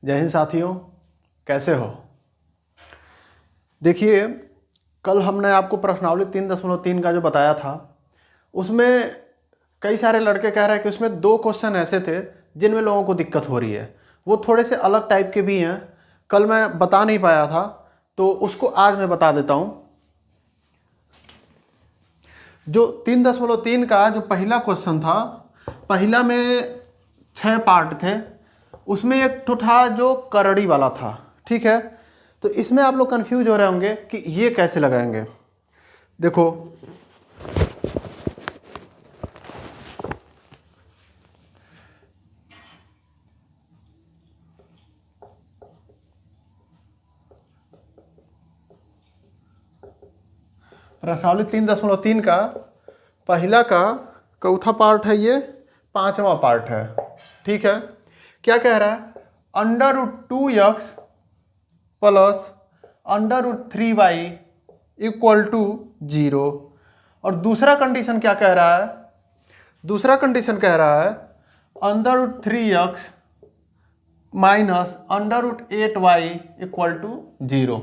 जय हिंद साथियों, कैसे हो। देखिए, कल हमने आपको प्रश्नावली 3.3 का जो बताया था, उसमें कई सारे लड़के कह रहे हैं कि उसमें 2 क्वेश्चन ऐसे थे जिनमें लोगों को दिक्कत हो रही है। वो थोड़े से अलग टाइप के भी हैं। कल मैं बता नहीं पाया था, तो उसको आज मैं बता देता हूँ। जो 3.3 का जो पहला क्वेश्चन था, पहला में 6 पार्ट थे। उसमें एक तो था जो करड़ी वाला था, ठीक है। तो इसमें आप लोग कंफ्यूज हो रहे होंगे कि ये कैसे लगाएंगे। देखो, प्रश्नावली 3.3 का पहला का चौथा पार्ट है, ये 5वां पार्ट है, ठीक है। क्या कह रहा है? √2x plus √3y equal to 0। और दूसरा कंडीशन क्या कह रहा है? दूसरा कंडीशन कह रहा है √3x minus √8y equal to 0।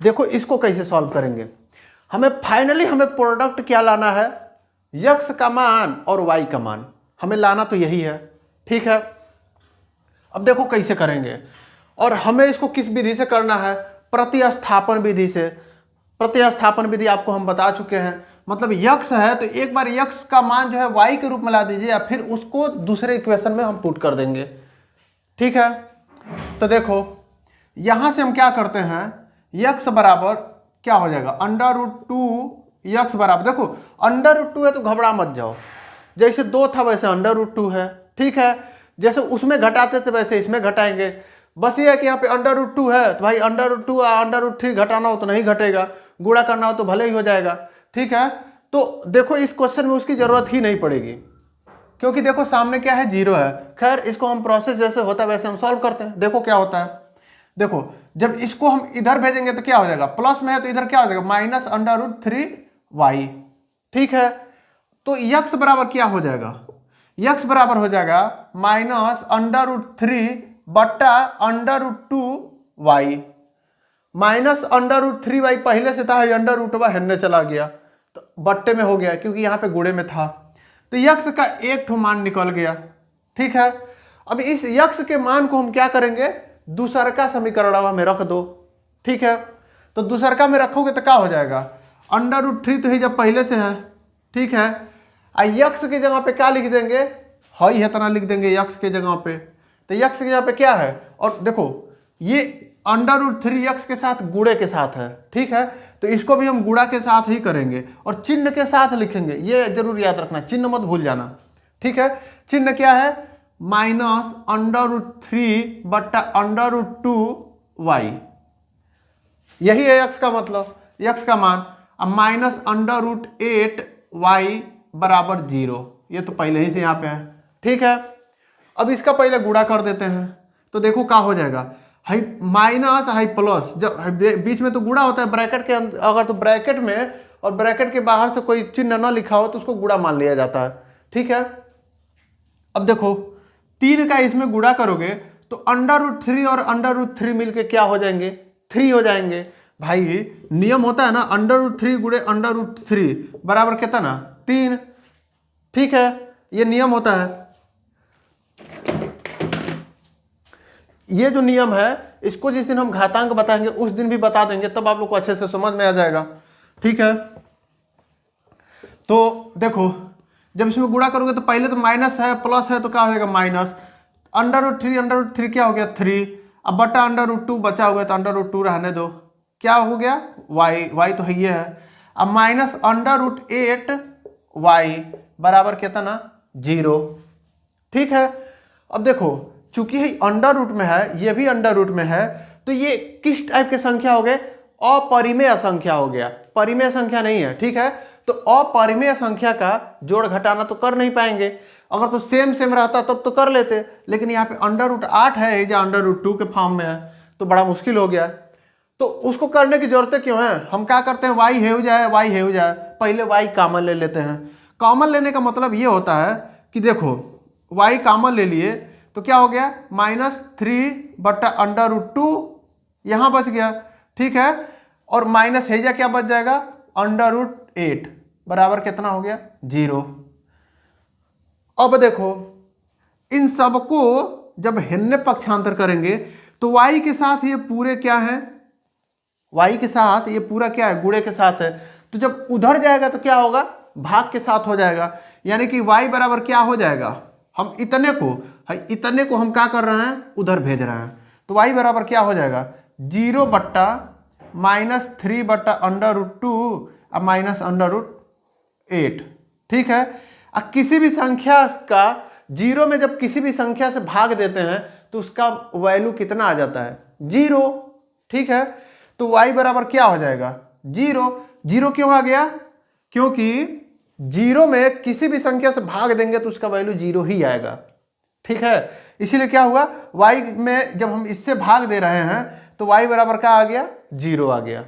देखो, इसको कैसे सॉल्व करेंगे। हमें प्रोडक्ट क्या लाना है? x का मान और y का मान हमें लाना तो यही है, ठीक है। अब देखो कैसे करेंगे, और हमें इसको किस विधि से करना है? प्रतिस्थापन विधि से। प्रतिस्थापन विधि आपको हम बता चुके हैं। मतलब x है तो एक बार x का मान जो है y के रूप में ला दीजिए, या फिर उसको दूसरे इक्वेशन में हम पुट कर देंगे, ठीक है। तो देखो, यहां से हम क्या करते हैं, x बराबर क्या हो जाएगा? √2x बराबर, देखो √2 है तो घबरा मत जाओ, जैसे 2 था वैसे √2 है, ठीक है। जैसे उसमें घटाते थे वैसे इसमें घटाएंगे। बस ये है कि यहाँ पे √2 है तो भाई √2 √3 घटाना हो तो नहीं घटेगा, गुणा करना हो तो भले ही हो जाएगा, ठीक है। तो देखो, इस क्वेश्चन में उसकी जरूरत ही नहीं पड़ेगी, क्योंकि देखो सामने क्या है, 0 है। खैर, इसको हम प्रोसेस जैसे होता है वैसे हम सॉल्व करते हैं। देखो क्या होता है। देखो, जब इसको हम इधर भेजेंगे तो क्या हो जाएगा? प्लस में है तो इधर क्या हो जाएगा? माइनस √3y, ठीक है। तो x बराबर क्या हो जाएगा? x बराबर हो जाएगा माइनस √3 बट्टा √2y। माइनस √3y पहले से था, √y हेलने चला गया तो बट्टे में हो गया, क्योंकि यहाँ पे गुणे में था। तो x का एक ठो मान निकल गया, ठीक है। अब इस x के मान को हम क्या करेंगे? दूसरका समीकरण में रख दो, ठीक है। तो दूसरका में रखोगे तो क्या हो जाएगा? √3 तो ही जब पहले से है, ठीक है। x की जगह पे क्या लिख देंगे? हई है तना लिख देंगे x के जगह पे। तो x की जगह पे क्या है? और देखो, ये √3x के साथ गुणे के साथ है, ठीक है। तो इसको भी हम गुणा के साथ ही करेंगे और चिन्ह के साथ लिखेंगे, ये जरूर याद रखना, चिन्ह मत भूल जाना, ठीक है। चिन्ह क्या है? माइनस √3 बट्टा √2y, यही है x का मतलब, x का मान। अब माइनस √8y बराबर 0, ये तो पहले ही से यहाँ पे है, ठीक है। अब इसका पहले गुणा कर देते हैं, तो देखो क्या हो जाएगा। हाई माइनस हाई प्लस, जब बीच में तो गुणा होता है ब्रैकेट के अंदर, अगर तो ब्रैकेट में और ब्रैकेट के बाहर से कोई चिन्ह न लिखा हो तो उसको गुणा मान लिया जाता है, ठीक है। अब देखो, 3 का इसमें गुणा करोगे तो √3 और √3 मिलके क्या हो जाएंगे? 3 हो जाएंगे। भाई नियम होता है ना, √3 गुणे √3 बराबर कितना? 3, ठीक है। ये नियम होता है। ये जो नियम है, इसको जिस दिन हम घातांक बताएंगे उस दिन भी बता देंगे, तब आप लोग को अच्छे से समझ में आ जाएगा, ठीक है। तो देखो, जब इसमें गुणा करोगे तो पहले तो माइनस है, प्लस है तो क्या हो जाएगा? माइनस √3 क्या हो गया? 3। अब बटा √2 बचा हुआ है तो √2 रहने दो, क्या हो गया? y तो है ये है। अब माइनस √8y बराबर कितना? 0, ठीक है। अब देखो, चूंकि ये अंडर रूट में है, ये भी अंडर रूट में है, तो ये किस टाइप के संख्या हो गए? अपरिमेय संख्या हो गया, परिमेय संख्या नहीं है, ठीक है। तो अपरिमेय संख्या का जोड़ घटाना तो कर नहीं पाएंगे। अगर तो सेम रहता तब तो कर लेते, लेकिन यहाँ पे √8 है या √2 के फॉर्म में है, तो बड़ा मुश्किल हो गया। तो उसको करने की जरूरत क्यों है? हम क्या करते हैं, y हेउ जाए, y हेउ जाए, पहले y कॉमन ले लेते हैं। कॉमन लेने का मतलब ये होता है कि देखो, y कॉमन ले लिए तो क्या हो गया -3/√2 यहाँ बच गया, ठीक है। और माइनस हेजा क्या बच जाएगा √8 बराबर कितना हो गया 0। अब देखो इन सबको जब हिन्ने पक्षांतर करेंगे तो y के साथ ये पूरे क्या है, y के साथ ये पूरा क्या है गुणे के साथ है, तो जब उधर जाएगा तो क्या होगा भाग के साथ हो जाएगा, यानी कि y बराबर क्या हो जाएगा, हम इतने को हम क्या कर रहे हैं उधर भेज रहे हैं, तो y बराबर क्या हो जाएगा 0/-3/√2 अब -√8, ठीक है। अब किसी भी संख्या का 0 में जब किसी भी संख्या से भाग देते हैं तो उसका वैल्यू कितना आ जाता है 0, ठीक है। तो y बराबर क्या हो जाएगा 0। 0 क्यों आ गया, क्योंकि 0 में किसी भी संख्या से भाग देंगे तो उसका वैल्यू 0 ही आएगा, ठीक है। इसीलिए क्या हुआ y में जब हम इससे भाग दे रहे हैं तो y बराबर क्या आ गया 0 आ गया,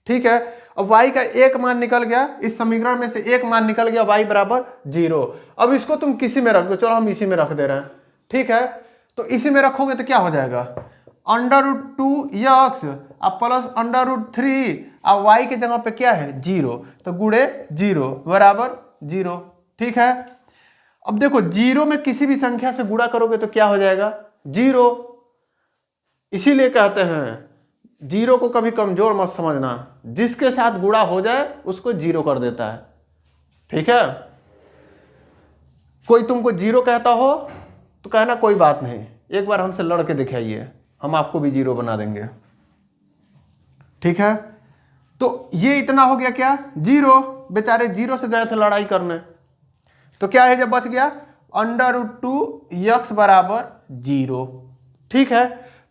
ठीक है। अब y का एक मान निकल गया, इस समीकरण में से एक मान निकल गया y बराबर 0। अब इसको तुम किसी में रख दो, चलो हम इसी में रख दे रहे हैं, ठीक है। तो इसी में रखोगे तो क्या हो जाएगा √2x अब प्लस √3 अब y की जगह पे क्या है 0, तो गुणे 0 बराबर 0, ठीक है। अब देखो 0 में किसी भी संख्या से गुणा करोगे तो क्या हो जाएगा 0, इसीलिए कहते हैं 0 को कभी कमजोर मत समझना, जिसके साथ गुणा हो जाए उसको 0 कर देता है, ठीक है। कोई तुमको 0 कहता हो तो कहना कोई बात नहीं, एक बार हमसे लड़ के दिखाइए, हम आपको भी 0 बना देंगे, ठीक है। तो ये इतना हो गया क्या 0, बेचारे 0 से गए थे लड़ाई करने, तो क्या है जब बच गया √2x बराबर 0, ठीक है।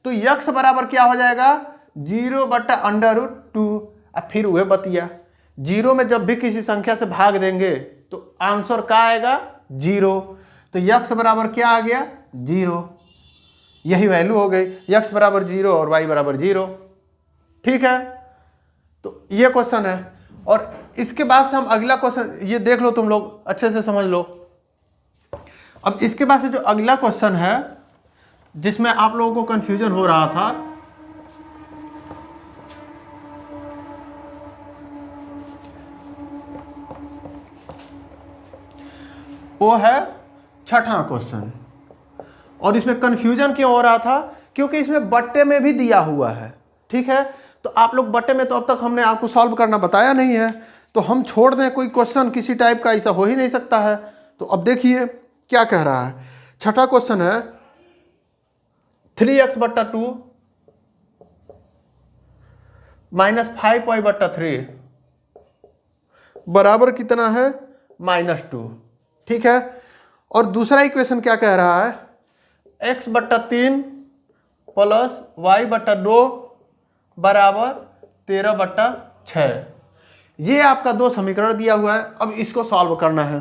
तो x बराबर क्या हो जाएगा 0/√2। अब फिर वह बतिया 0 में जब भी किसी संख्या से भाग देंगे तो आंसर क्या आएगा 0, तो x बराबर क्या आ गया 0, यही वैल्यू हो गई x बराबर 0 और y बराबर 0, ठीक है। तो ये क्वेश्चन है और इसके बाद से हम अगला क्वेश्चन ये देख लो, तुम लोग अच्छे से समझ लो। अब इसके बाद से जो अगला क्वेश्चन है जिसमें आप लोगों को कंफ्यूजन हो रहा था, वो है छठा क्वेश्चन। और इसमें कंफ्यूजन क्यों हो रहा था, क्योंकि इसमें बट्टे में भी दिया हुआ है, ठीक है। तो आप लोग बट्टे में तो अब तक हमने आपको सॉल्व करना बताया नहीं है, तो हम छोड़ दें कोई क्वेश्चन किसी टाइप का, ऐसा हो ही नहीं सकता है। तो अब देखिए क्या कह रहा है, छठा क्वेश्चन है 3x/2 -5y/3 बराबर कितना है -2, ठीक है। और दूसरा इक्वेशन क्या कह रहा है x/3 प्लस y/2 बराबर 13/6। ये आपका दो समीकरण दिया हुआ है, अब इसको सॉल्व करना है।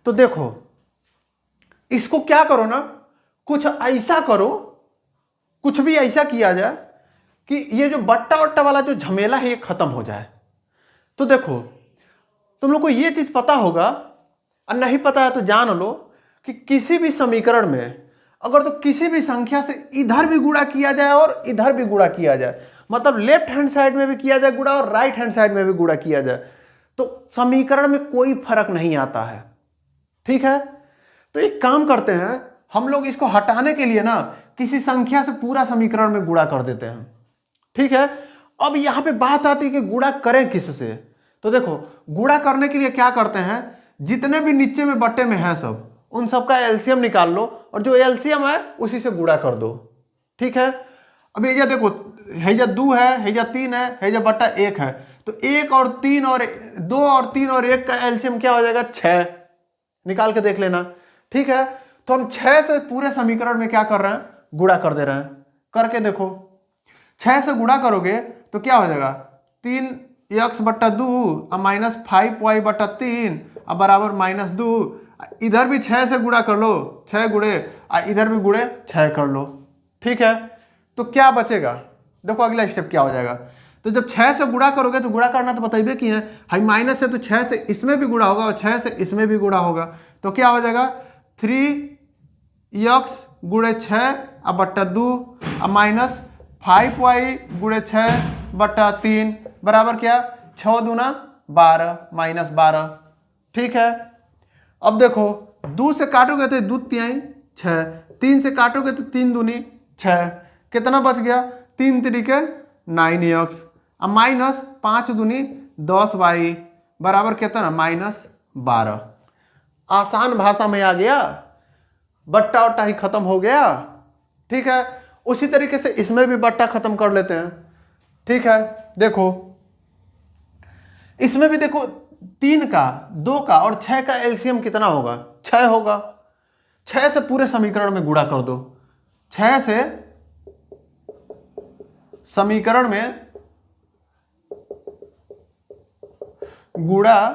तो देखो इसको क्या करो ना, कुछ ऐसा करो, कुछ भी ऐसा किया जाए कि ये जो बट्टा वट्टा वाला जो झमेला है ये खत्म हो जाए। तो देखो तुम लोग को ये चीज पता होगा, और नहीं पता है तो जान लो कि किसी भी समीकरण में अगर तो किसी भी संख्या से इधर भी गुणा किया जाए और इधर भी गुणा किया जाए, मतलब लेफ्ट हैंड साइड में भी किया जाए गुणा और राइट हैंड साइड में भी गुणा किया जाए, तो समीकरण में कोई फर्क नहीं आता है, ठीक है। तो एक काम करते हैं हम लोग, इसको हटाने के लिए ना किसी संख्या से पूरा समीकरण में गुणा कर देते हैं, ठीक है। अब यहां पे बात आती है कि गुणा करें किससे। तो देखो गुणा करने के लिए क्या करते हैं, जितने भी नीचे में बट्टे में है सब, उन सब का एलसीएम निकाल लो और जो एलसीएम है उसी से गुणा कर दो, ठीक है। अब ये देखो हैजा 2 है, हैजा 3 है, हैजा बट्टा 1 है, तो 1 और 3 और 2 और 3 और 1 का एलसीएम क्या हो जाएगा 6, निकाल के देख लेना, ठीक है। तो हम 6 से पूरे समीकरण में क्या कर रहे हैं गुणा कर दे रहे हैं, करके देखो 6 से गुणा करोगे तो क्या हो जाएगा 3x/2 -5y/3 बराबर -2। इधर भी 6 से गुणा कर लो, 6 गुणे, इधर भी गुणे 6 कर लो, ठीक है। तो क्या बचेगा, देखो अगला स्टेप क्या हो जाएगा। तो जब 6 से गुणा करोगे तो गुणा करना तो बताइए कि है, हाई माइनस है तो 6 से इसमें भी गुणा होगा और 6 से इसमें भी गुणा होगा, तो क्या हो जाएगा 3 यक्स गुणे 6 अब बट्टा 2 अब माइनस 5y गुणे 6 बट्टा 3 बराबर क्या 6 दूना 12 माइनस 12। ठीक है, अब देखो 2 से काटोगे तो 2 तिहाई 6, 3 से काटोगे तो 3 दूनी 6, कितना बच गया 3 तरीके 9x अब माइनस 5 दूनी 10y बराबर कितना माइनस 12। आसान भाषा में आ गया, बट्टा वट्टा ही खत्म हो गया। ठीक है, उसी तरीके से इसमें भी बट्टा खत्म कर लेते हैं। ठीक है, देखो इसमें भी देखो 3 का 2 का और 6 का एलसीएम कितना होगा 6 होगा। 6 से पूरे समीकरण में गुणा कर दो, 6 से समीकरण में गुणा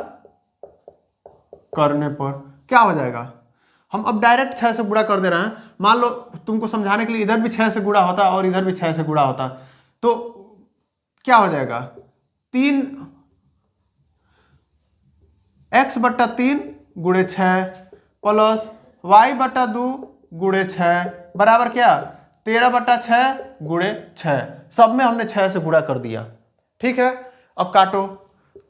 करने पर क्या हो जाएगा, हम अब डायरेक्ट 6 से गुणा कर दे रहे हैं। मान लो तुमको समझाने के लिए इधर भी 6 से गुणा होता और इधर भी 6 से गुणा होता तो क्या हो जाएगा 3 x बट्टा 3 गुणे 6 प्लस y बट्टा 2 गुणे 6 बराबर क्या 13 बट्टा 6 गुणे 6। सब में हमने 6 से गुणा कर दिया। ठीक है, अब काटो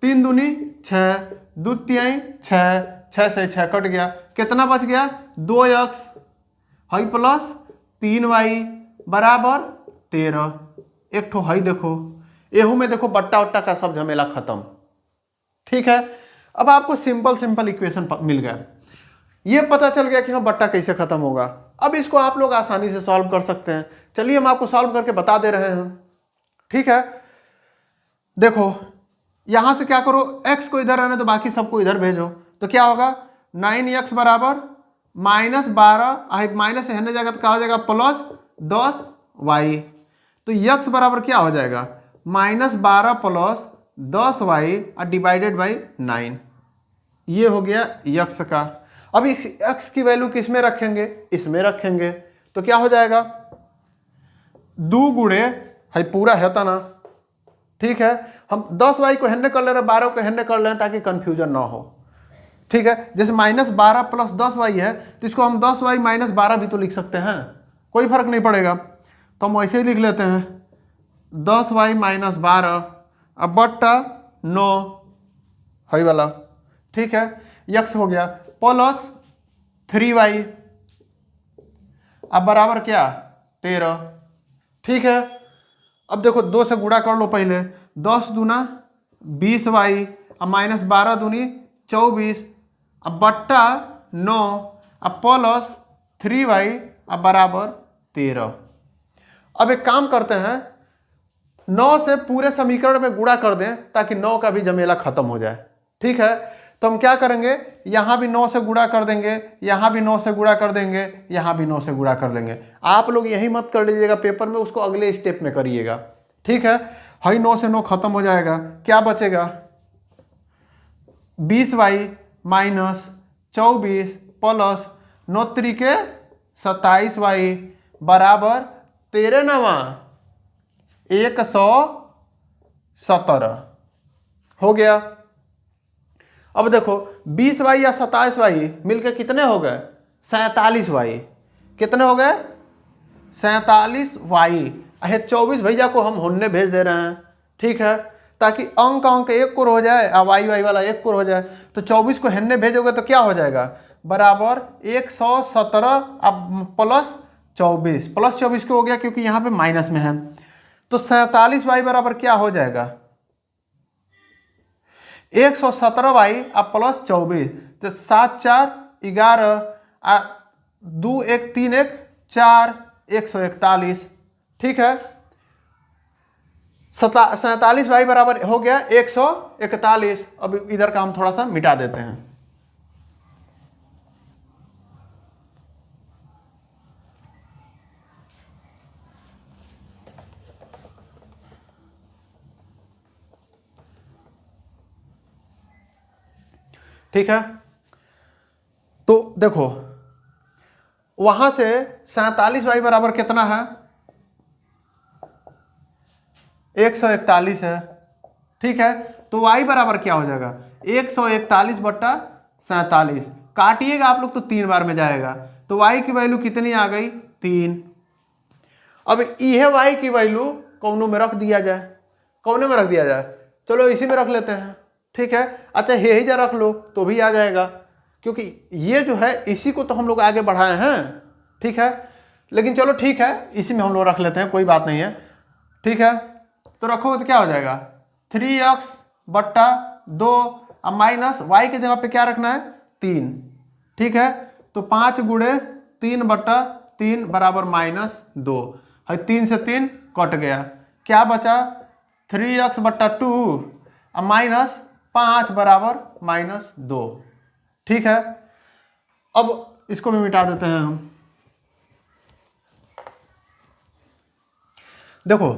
3 दूनी 6 2 तिहाई 6, 6 से 6 कट गया, कितना बच गया 2x हई प्लस 3y बराबर 13। एक ठो हई देखो, एहू में देखो बट्टा वट्टा का सब झमेला खत्म। ठीक है, अब आपको सिंपल इक्वेशन मिल गया, ये पता चल गया कि हाँ बट्टा कैसे खत्म होगा। अब इसको आप लोग आसानी से सॉल्व कर सकते हैं। चलिए हम आपको सॉल्व करके बता दे रहे हैं। ठीक है, देखो यहां से क्या करो x को इधर रहने तो बाकी सबको इधर भेजो, तो क्या होगा 9x बराबर माइनस 12 माइनस रहने जाएगा तो क्या हो जाएगा प्लस 10y। तो x बराबर क्या हो जाएगा माइनस 12 प्लस 10y और डिवाइडेड बाई 9। ये हो गया x का। अब इस x की वैल्यू किस में रखेंगे, इसमें रखेंगे, तो क्या हो जाएगा 2 गुणे है पूरा है ना। ठीक है, हम 10y को हेन्ने कर ले रहे हैं, 12 को हेन्ने कर ले रहे हैं ताकि कंफ्यूजन ना हो। ठीक है, जैसे माइनस 12 प्लस 10y है तो इसको हम 10y माइनस 12 भी तो लिख सकते हैं, कोई फर्क नहीं पड़ेगा। तो हम ऐसे ही लिख लेते हैं 10y माइनस 12 अब बट्टा 9 है वाला। ठीक है, यक्स हो गया प्लस 3y अब बराबर क्या 13। ठीक है, अब देखो 2 से गुणा कर लो पहले, 10 दूना 20y अब माइनस 12 दूनी 24 अब बट्टा 9 अब प्लस 3y अब बराबर 13। अब एक काम करते हैं 9 से पूरे समीकरण में गुणा कर दें ताकि 9 का भी झमेला खत्म हो जाए। ठीक है, तो हम क्या करेंगे यहां भी 9 से गुणा कर देंगे, यहां भी 9 से गुणा कर देंगे, यहां भी 9 से गुणा कर देंगे। आप लोग यही मत कर लीजिएगा पेपर में, उसको अगले स्टेप में करिएगा। ठीक है, हई 9 से 9 खत्म हो जाएगा, क्या बचेगा 20y माइनस 24 प्लस 9 तरीके 27y बराबर 13 9 117 हो गया। अब देखो 20y या 27y मिलके कितने हो गए 47y, कितने हो गए 47y। 24 भैया को हम होने भेज दे रहे हैं। ठीक है, ताकि अंक एक कुर हो जाए और वाई वाला एक कुर हो जाए। तो 24 को हेन्ने भेजोगे तो क्या हो जाएगा बराबर 117 अब प्लस 24 को हो गया क्योंकि यहाँ पे माइनस में है। तो 47y बराबर क्या हो जाएगा 117y अब प्लस 24, तो 7 4 11 2 1 3 1 4 141। ठीक है, 47y बराबर हो गया 141। अब इधर का हम थोड़ा सा मिटा देते हैं। ठीक है, तो देखो वहां से 47y बराबर कितना है 141 है। ठीक है, तो y बराबर क्या हो जाएगा 141 बट्टा 47। काटिएगा आप लोग तो 3 बार में जाएगा, तो y की वैल्यू कितनी आ गई 3। अब यह y की वैल्यू कौनों में रख दिया जाए, कौने में रख दिया जाए, चलो इसी में रख लेते हैं, ठीक है। अच्छा यही जा रख लो तो भी आ जाएगा, क्योंकि ये जो है इसी को तो हम लोग आगे बढ़ाए हैं, ठीक है। लेकिन चलो ठीक है, इसी में हम लोग रख लेते हैं, कोई बात नहीं है, ठीक है। तो रखो तो क्या हो जाएगा 3x बट्टा 2 अब माइनस y के जगह पे क्या रखना है 3, ठीक है। तो 5 गुणे 3 बट्टा 3 बराबर -2 है, 3 से 3 कट गया, क्या बचा 3x बट्टा 2 अब माइनस 5 बराबर -2, ठीक है। अब इसको भी मिटा देते हैं हम। देखो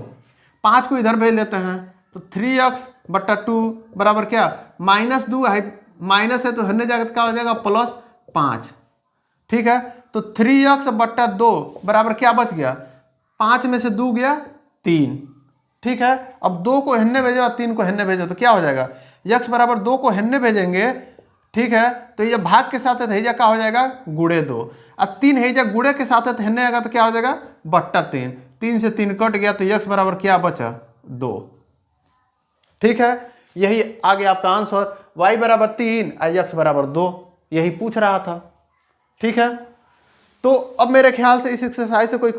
5 को इधर भेज लेते हैं, तो 3x बट्टा 2 बराबर क्या -2 है, माइनस है तो हरने जाकर क्या हो जाएगा +5, ठीक है। तो 3x बट्टा 2 बराबर क्या बच गया, 5 में से 2 गया 3, ठीक है। अब 2 को हन्ने भेजो और 3 को हन्ने भेजो तो क्या हो जाएगा, x बराबर 2 को हन्ने भेजेंगे, ठीक है। तो ये भाग के साथ है क्या हो जाएगा गुणे 2, और 3 है गुणे के साथ हन्ने आएगा तो क्या हो जाएगा बट्टा 3, 3 से 3 कट गया तो x बराबर क्या बचा 2, ठीक है। यही आगे आपका आंसर y बराबर 3 और x बराबर 2, यही पूछ रहा था, ठीक है। तो अब मेरे ख्याल से इस एक्सरसाइज से कोई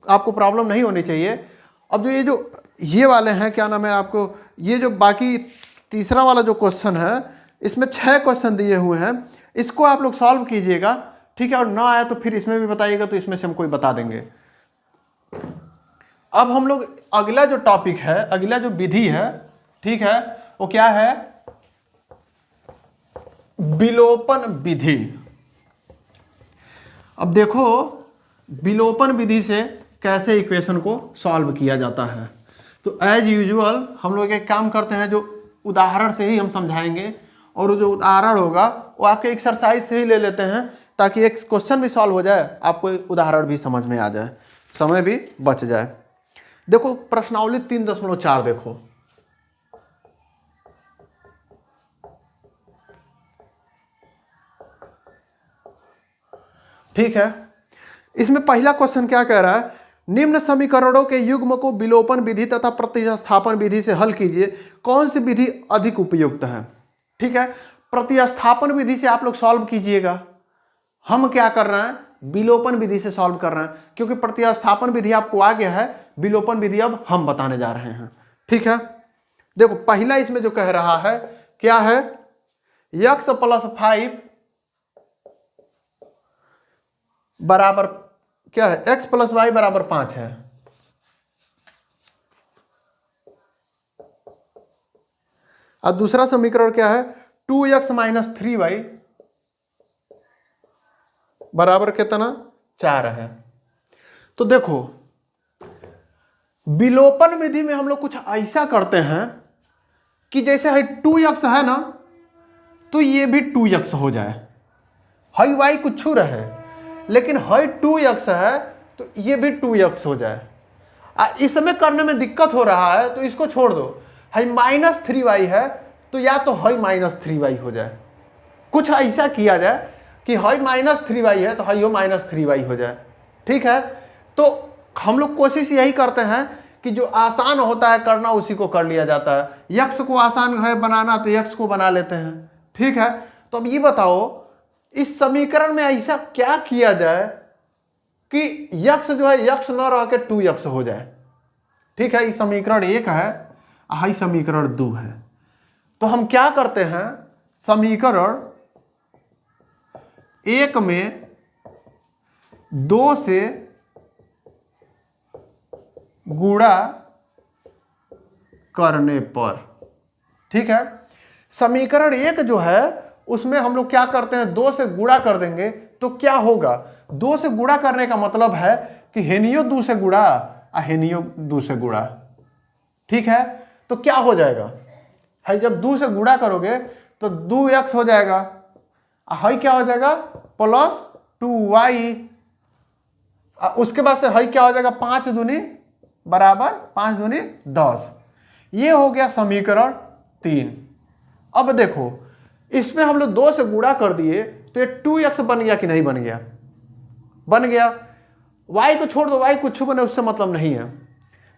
आपको प्रॉब्लम नहीं होनी चाहिए। अब जो ये वाले हैं क्या नाम है आपको, ये जो बाकी तीसरा वाला जो क्वेश्चन है इसमें 6 क्वेश्चन दिए हुए हैं, इसको आप लोग सॉल्व कीजिएगा, ठीक है। और ना आया तो फिर इसमें भी बताइएगा, तो इसमें से हम कोई बता देंगे। अब हम लोग अगला जो टॉपिक है, अगला जो विधि है, ठीक है, वो क्या है विलोपन विधि। अब देखो विलोपन विधि से कैसे इक्वेशन को सॉल्व किया जाता है। तो एज यूजुअल हम लोग एक काम करते हैं, जो उदाहरण से ही हम समझाएंगे, और जो उदाहरण होगा वो आपके एक्सरसाइज से ही ले लेते हैं, ताकि एक क्वेश्चन भी सॉल्व हो जाए, आपको उदाहरण भी समझ में आ जाए, समय भी बच जाए। देखो प्रश्नावली 3.4 देखो, ठीक है। इसमें पहला क्वेश्चन क्या कह रहा है, निम्न समीकरणों के युग्म को विलोपन विधि तथा प्रतिस्थापन विधि से हल कीजिए, कौन सी विधि अधिक उपयुक्त है, ठीक है। प्रतिस्थापन विधि से आप लोग सॉल्व कीजिएगा, हम क्या कर रहे हैं विलोपन विधि से सॉल्व कर रहे हैं, क्योंकि प्रतिस्थापन विधि आपको आ गया है, विलोपन विधि अब हम बताने जा रहे हैं, ठीक है। देखो पहला इसमें जो कह रहा है क्या है, x + 5 बराबर क्या है, x + y बराबर 5 है। और दूसरा समीकरण क्या है 2x - 3y बराबर कितना 4 है। तो देखो विलोपन विधि में हम लोग कुछ ऐसा करते हैं कि जैसे है 2x है ना, तो ये भी 2x हो जाए, हाई y कुछ रहे, लेकिन हाई 2x है तो ये भी 2x हो जाए। इसमें करने में दिक्कत हो रहा है तो इसको छोड़ दो, हाई -3y है तो या तो हाई -3y हो जाए, कुछ ऐसा किया जाए कि हाई -3y है तो हाई -3y हो जाए, ठीक है। तो हम लोग कोशिश यही करते हैं कि जो आसान होता है करना उसी को कर लिया जाता है, यक्स को आसान है बनाना तो यक्स को बना लेते हैं, ठीक है। तो अब ये बताओ इस समीकरण में ऐसा क्या किया जाए कि यक्स जो है यक्स न रह के 2x हो जाए, ठीक है। ये समीकरण 1 है, हाई समीकरण 2 है। तो हम क्या करते हैं, समीकरण 1 में 2 से गुणा करने पर, ठीक है। समीकरण 1 जो है उसमें हम लोग क्या करते हैं 2 से गुणा कर देंगे तो क्या होगा, 2 से गुणा करने का मतलब है कि हेनियो 2 से गुणा हेनियो 2 से गुणा, ठीक है। तो क्या हो जाएगा है, जब 2 से गुणा करोगे तो 2x हो जाएगा, हाई क्या हो जाएगा +2y, उसके बाद से हाई क्या हो जाएगा 5 दूनी बराबर 5 दूनी 10, ये हो गया समीकरण 3। अब देखो इसमें हम लोग 2 से गुणा कर दिए तो ये 2x बन गया कि नहीं बन गया, बन गया। y को छोड़ दो, y कुछ बने उससे मतलब नहीं है।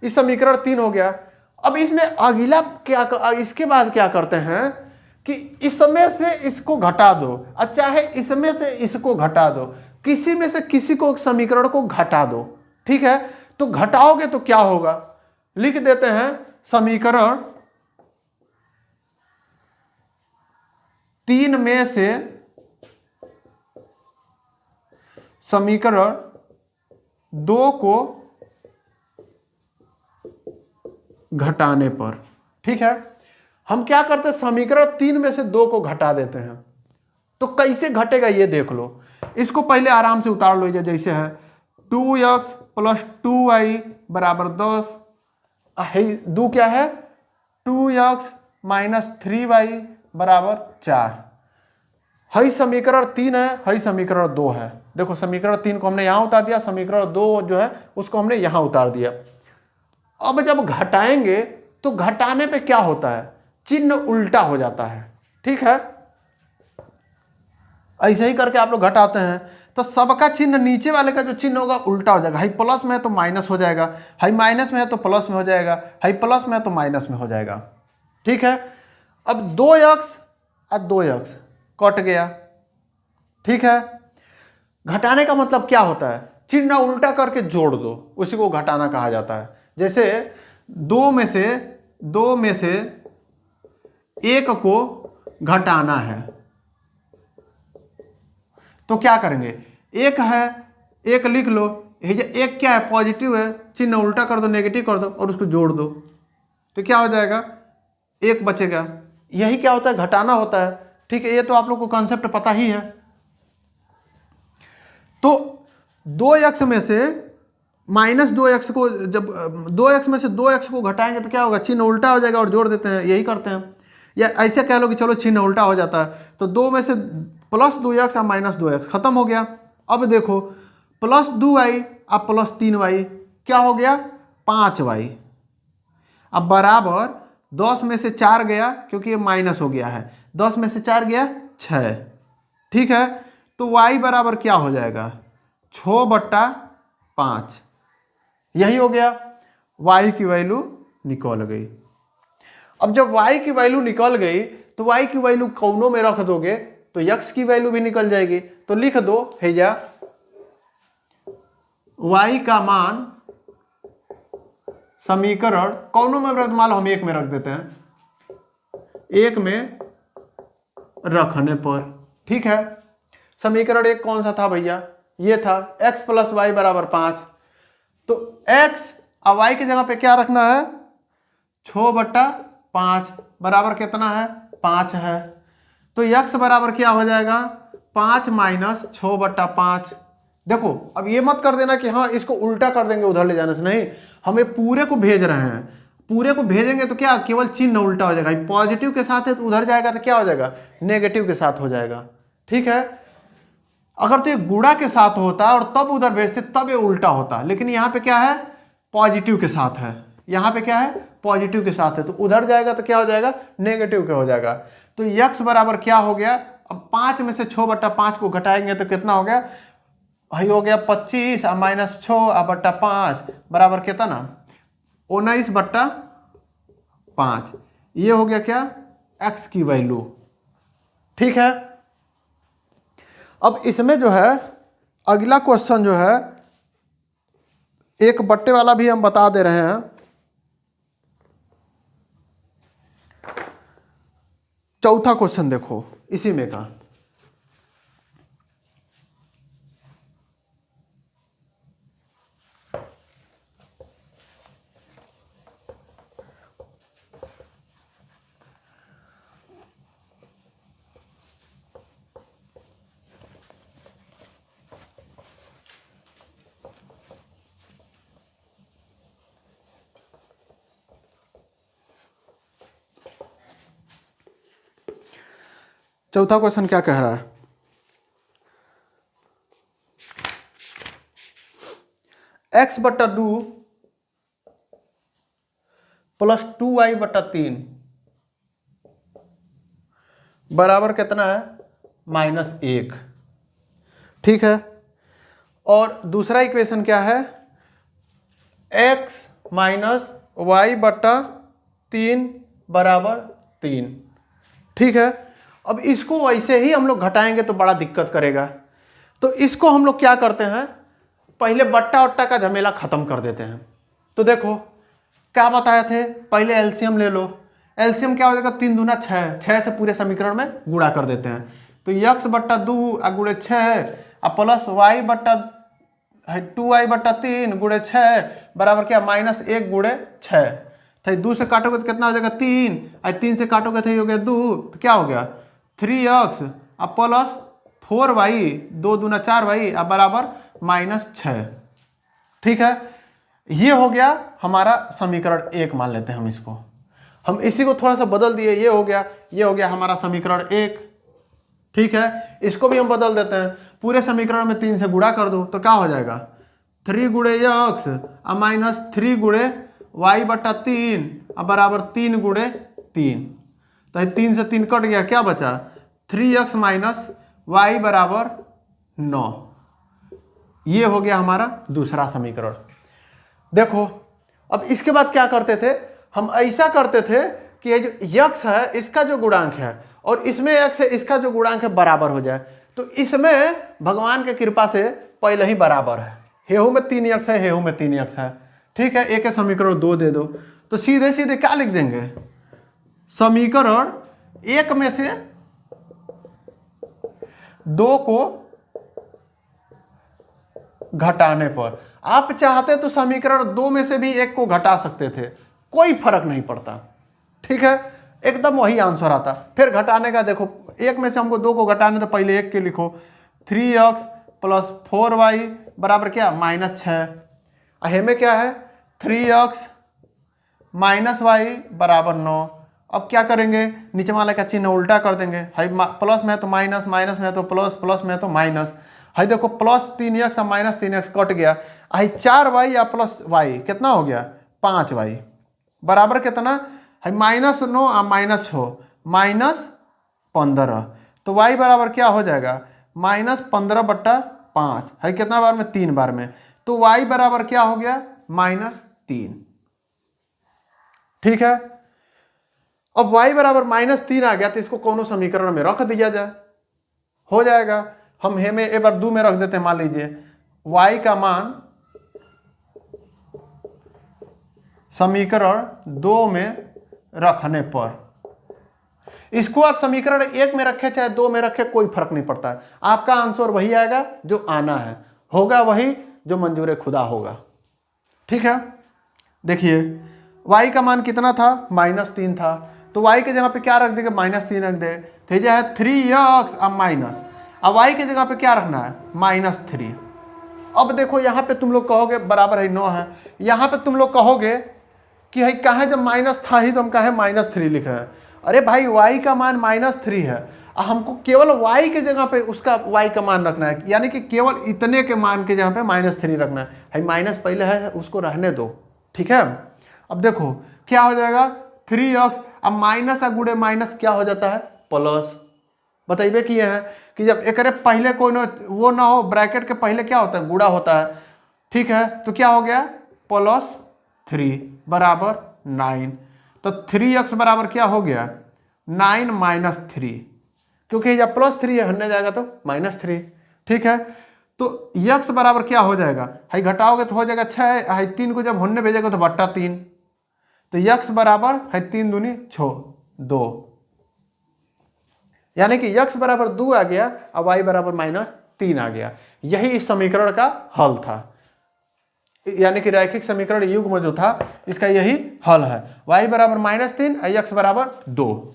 इस समीकरण 3 हो गया। अब इसमें अगला क्या इसके बाद क्या करते हैं कि इसमें से इसको घटा दो, अच्छा है इसमें से इसको घटा दो, किसी में से किसी को समीकरण को घटा दो। ठीक है, तो घटाओगे तो क्या होगा, लिख देते हैं समीकरण 3 में से समीकरण 2 को घटाने पर। ठीक है, हम क्या करते हैं, समीकरण 3 में से 2 को घटा देते हैं। तो कैसे घटेगा ये देख लो। इसको पहले आराम से उतार लो, जैसे है 2x + 2y बराबर 10, दो क्या है 2x - 3y बराबर 4। हई समीकरण 3 है, हई समीकरण 2 है। देखो समीकरण 3 को हमने यहां उतार दिया, समीकरण 2 जो है उसको हमने यहां उतार दिया। अब जब घटाएंगे तो घटाने पे क्या होता है, चिन्ह उल्टा हो जाता है। ठीक है, ऐसे ही करके आप लोग घटाते हैं तो सबका चिन्ह नीचे वाले का जो चिन्ह होगा उल्टा हो जाएगा। हाई प्लस में है तो माइनस हो जाएगा, हाई माइनस में है तो प्लस में हो जाएगा, हाई प्लस में है तो माइनस में हो जाएगा। ठीक है, अब 2x और 2x कट गया। ठीक है, घटाने का मतलब क्या होता है, चिन्ह उल्टा करके जोड़ दो, उसी को घटाना कहा जाता है। जैसे 2 में से 1 को घटाना है तो क्या करेंगे, 1 है 1 लिख लो, एक क्या है पॉजिटिव है, चिन्ह उल्टा कर दो, नेगेटिव कर दो और उसको जोड़ दो तो क्या हो जाएगा, 1 बचेगा। यही क्या होता है, घटाना होता है। ठीक है, ये तो आप लोग को कॉन्सेप्ट पता ही है। तो 2x में से -2x को, जब 2x में से 2x को घटाएंगे तो क्या होगा, चिन्ह उल्टा हो जाएगा और जोड़ देते हैं, यही करते हैं। या ऐसे कह लो कि चलो चिन्ह उल्टा हो जाता है, तो 2 में से +2x और -2x खत्म हो गया। अब देखो +2y और +3y क्या हो गया, 5y। अब बराबर 10 में से 4 गया क्योंकि ये माइनस हो गया है, 10 में से 4 गया 6। ठीक है, तो y बराबर क्या हो जाएगा, 6/5। यही हो गया, y की वैल्यू निकल गई। अब जब y की वैल्यू निकल गई तो y की वैल्यू कौनों में रख दोगे तो x की वैल्यू भी निकल जाएगी। तो लिख दो हैजा y का मान समीकरण कौनों में रख, मान लो हम 1 में रख देते हैं, 1 में रखने पर। ठीक है, समीकरण 1 कौन सा था भैया, ये था x + y बराबर 5। तो x और y की जगह पे क्या रखना है, 6/5 बराबर कितना है, 5 है। तो x बराबर क्या हो जाएगा, 5 - 6/5। देखो अब ये मत कर देना कि हाँ इसको उल्टा कर देंगे उधर ले जाने से, नहीं, हमें पूरे को भेज रहे हैं। पूरे को भेजेंगे तो क्या, केवल चिन्ह उल्टा हो जाएगा। पॉजिटिव के साथ है तो उधर जाएगा तो क्या हो जाएगा, नेगेटिव के साथ हो जाएगा। ठीक है, अगर तो ये गुणा के साथ होता और तब उधर भेजते तब ये उल्टा होता, लेकिन यहाँ पे क्या है, पॉजिटिव के साथ है। यहाँ पे क्या है, पॉजिटिव के साथ है, तो उधर जाएगा तो क्या हो जाएगा, नेगेटिव के हो जाएगा। तो x बराबर क्या हो गया, अब 5 में से 6/5 को घटाएंगे तो कितना हो गया, वही हो गया 25 और -6/5 बराबर कितना, 19/5। ये हो गया क्या, x की वैल्यू। ठीक है, अब इसमें जो है अगला क्वेश्चन जो है, एक बट्टे वाला भी हम बता दे रहे हैं। चौथा क्वेश्चन देखो इसी में का, चौथा क्वेश्चन क्या कह रहा है, x/2 + 2y/3 बराबर कितना है, -1। ठीक है, और दूसरा इक्वेशन क्या है, x माइनस वाई बटा 3 बराबर 3। ठीक है, अब इसको वैसे ही हम लोग घटाएंगे तो बड़ा दिक्कत करेगा, तो इसको हम लोग क्या करते हैं, पहले बट्टा वट्टा का झमेला खत्म कर देते हैं। तो देखो क्या बताए थे, पहले एलसीएम ले लो। एलसीएम क्या हो जाएगा, 3 दूना 6, 6 से पूरे समीकरण में गुणा कर देते हैं। तो यक्स बट्टा 2 गुणे 6 प्लस वाई बट्टा 2y बट्टा 3 गुणे 6 बराबर क्या, -1 गुणे 6। तो 2 से काटोगे तो कितना हो जाएगा 3, और 3 से काटोगे तो ये हो गया 2, तो क्या हो गया 3x प्लस 4y 2 दूना 4y बराबर -6। ठीक है, ये हो गया हमारा समीकरण 1 मान लेते हैं हम इसको। हम इसी को थोड़ा सा बदल दिए, ये हो गया हमारा समीकरण 1। ठीक है, इसको भी हम बदल देते हैं, पूरे समीकरण में 3 से गुणा कर दो तो क्या हो जाएगा 3 गुणे x माइनस 3 गुणे y बट्टा 3 बराबर 3 गुणे 3। तो 3 से 3 कट गया, क्या बचा 3x माइनस वाई बराबर 9। ये हो गया हमारा दूसरा समीकरण। देखो अब इसके बाद क्या करते थे, हम ऐसा करते थे कि ये जो यक्स है इसका जो गुणांक है और इसमें x है इसका जो गुणांक है बराबर हो जाए। तो इसमें भगवान की कृपा से पहले ही बराबर है, हेहू में 3x है, हेहू में 3x है। ठीक है, एक समीकरण 2 दे दो, तो सीधे सीधे क्या लिख देंगे, समीकरण 1 में से 2 को घटाने पर, आप चाहते तो समीकरण 2 में से भी 1 को घटा सकते थे, कोई फर्क नहीं पड़ता। ठीक है, एकदम वही आंसर आता। फिर घटाने का देखो, 1 में से हमको 2 को घटाने तो पहले 1 के लिखो, 3x प्लस 4y बराबर क्या -6। हमें क्या है 3x माइनस वाई बराबर 9। अब क्या करेंगे, नीचे वाले का चिन्ह उल्टा कर देंगे, हाई प्लस में है तो माइनस, माइनस में है तो प्लस, प्लस में है तो माइनस। हाई देखो प्लस 3x और माइनस 3x कट गया, हाई 4y या प्लस y कितना हो गया 5y बराबर कितना है -9 और -6 -15। तो y बराबर क्या हो जाएगा -15/5 है, कितना बार में 3 बार में, तो y बराबर क्या हो गया -3। ठीक है, अब y बराबर -3 आ गया तो इसको कोनो समीकरण में रख दिया जाए, हो जाएगा। हम हेमे एक बार 2 में रख देते हैं, मान लीजिए y का मान समीकरण 2 में रखने पर, इसको आप समीकरण 1 में रखे चाहे 2 में रखे कोई फर्क नहीं पड़ता है, आपका आंसर वही आएगा जो आना है, होगा वही जो मंजूर खुदा होगा। ठीक है, देखिए y का मान कितना था -3 था, तो y के जगह पे क्या रख देंगे -3 रख दे, तो यह है 3x अब माइनस, अब y के जगह पे क्या रखना है -3। अब देखो यहाँ पे तुम लोग कहोगे बराबर है 9 है, यहाँ पे तुम लोग कहोगे कि है कहाँ जब माइनस था ही तो हम कहें -3 लिख रहे हैं। अरे भाई y का मान -3 है, हमको केवल y के जगह पे उसका y का मान रखना है, यानी कि केवल इतने के मान के जगह पे -3 रखना है। माइनस पहले है उसको रहने दो। ठीक है, अब देखो क्या हो जाएगा 3x, अब माइनस और गुणे माइनस क्या हो जाता है प्लस। बताइए कि यह है कि जब एक पहले कोई वो ना हो, ब्रैकेट के पहले क्या होता है गुणा होता है। ठीक है, तो क्या हो गया +3 बराबर 9, तो 3x बराबर क्या हो गया 9 - 3, क्योंकि जब +3 है हटने जाएगा तो -3। ठीक है, तो x बराबर क्या हो जाएगा, हाई घटाओगे तो हो जाएगा 6, हाई 3 को जब होने भेजेगा तो बट्टा 3, तो x बराबर है 3 दूनी 6 2, यानी कि x बराबर 2 आ गया और y बराबर -3 आ गया। यही इस समीकरण का हल था, यानी कि रैखिक समीकरण युग्म जो था इसका यही हल है, y बराबर -3 और x बराबर 2।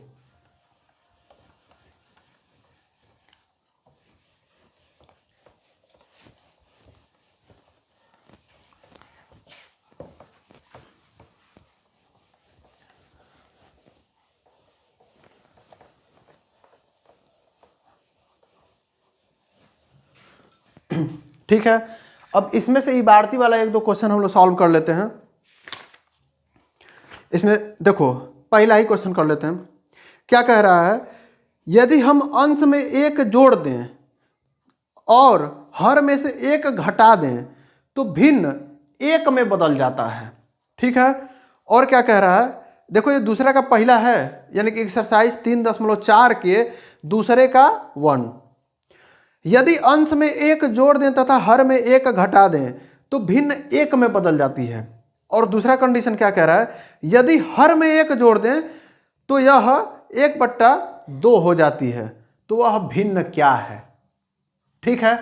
ठीक है, अब इसमें से इबारती वाला 1-2 क्वेश्चन हम लोग सॉल्व कर लेते हैं। इसमें देखो पहला ही क्वेश्चन कर लेते हैं। क्या कह रहा है, यदि हम अंश में 1 जोड़ दें और हर में से एक घटा दें तो भिन्न एक में बदल जाता है। ठीक है, और क्या कह रहा है, देखो ये दूसरे का पहला है, यानी कि एक्सरसाइज 3.4 के दूसरे का 1। यदि अंश में एक जोड़ दें तथा हर में एक घटा दें तो भिन्न एक में बदल जाती है। और दूसरा कंडीशन क्या कह रहा है, यदि हर में एक जोड़ दें तो यह 1/2 हो जाती है, तो वह भिन्न क्या है। ठीक है,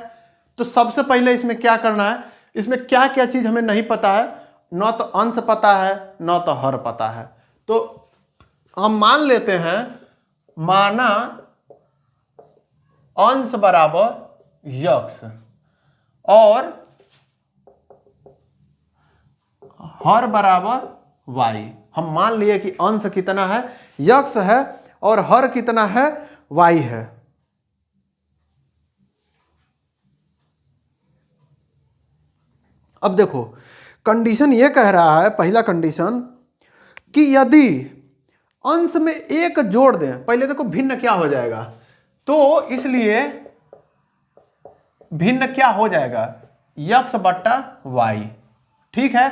तो सबसे पहले इसमें क्या करना है, इसमें क्या क्या चीज हमें नहीं पता है, न तो अंश पता है न तो हर पता है। तो हम मान लेते हैं, माना अंश बराबर यक्स और हर बराबर वाई। हम मान लिए कि अंश कितना है, यक्स है, और हर कितना है, वाई है। अब देखो कंडीशन ये कह रहा है, पहला कंडीशन, कि यदि अंश में एक जोड़ दें, पहले देखो भिन्न क्या हो जाएगा, तो इसलिए भिन्न क्या हो जाएगा, यक्स बट्टा वाई। ठीक है,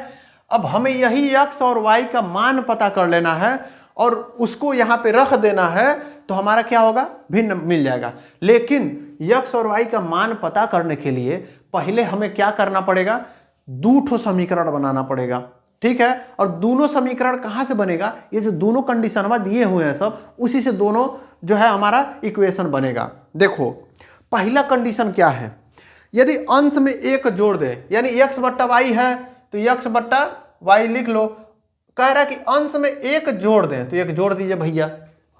अब हमें यही यक्स और वाई का मान पता कर लेना है और उसको यहां पे रख देना है, तो हमारा क्या होगा, भिन्न मिल जाएगा। लेकिन यक्स और वाई का मान पता करने के लिए पहले हमें क्या करना पड़ेगा, 2 समीकरण बनाना पड़ेगा। ठीक है, और दोनों समीकरण कहां से बनेगा, ये जो दोनों कंडीशन दिए हुए हैं सब, उसी से दोनों जो है हमारा इक्वेशन बनेगा। देखो पहला कंडीशन क्या है, यदि अंश में एक जोड़ दे, यानी यक्स बट्टा वाई है तो यक्स बट्टा वाई लिख लो। कह रहा है कि अंश में एक जोड़ दें तो एक जोड़ दीजिए भैया,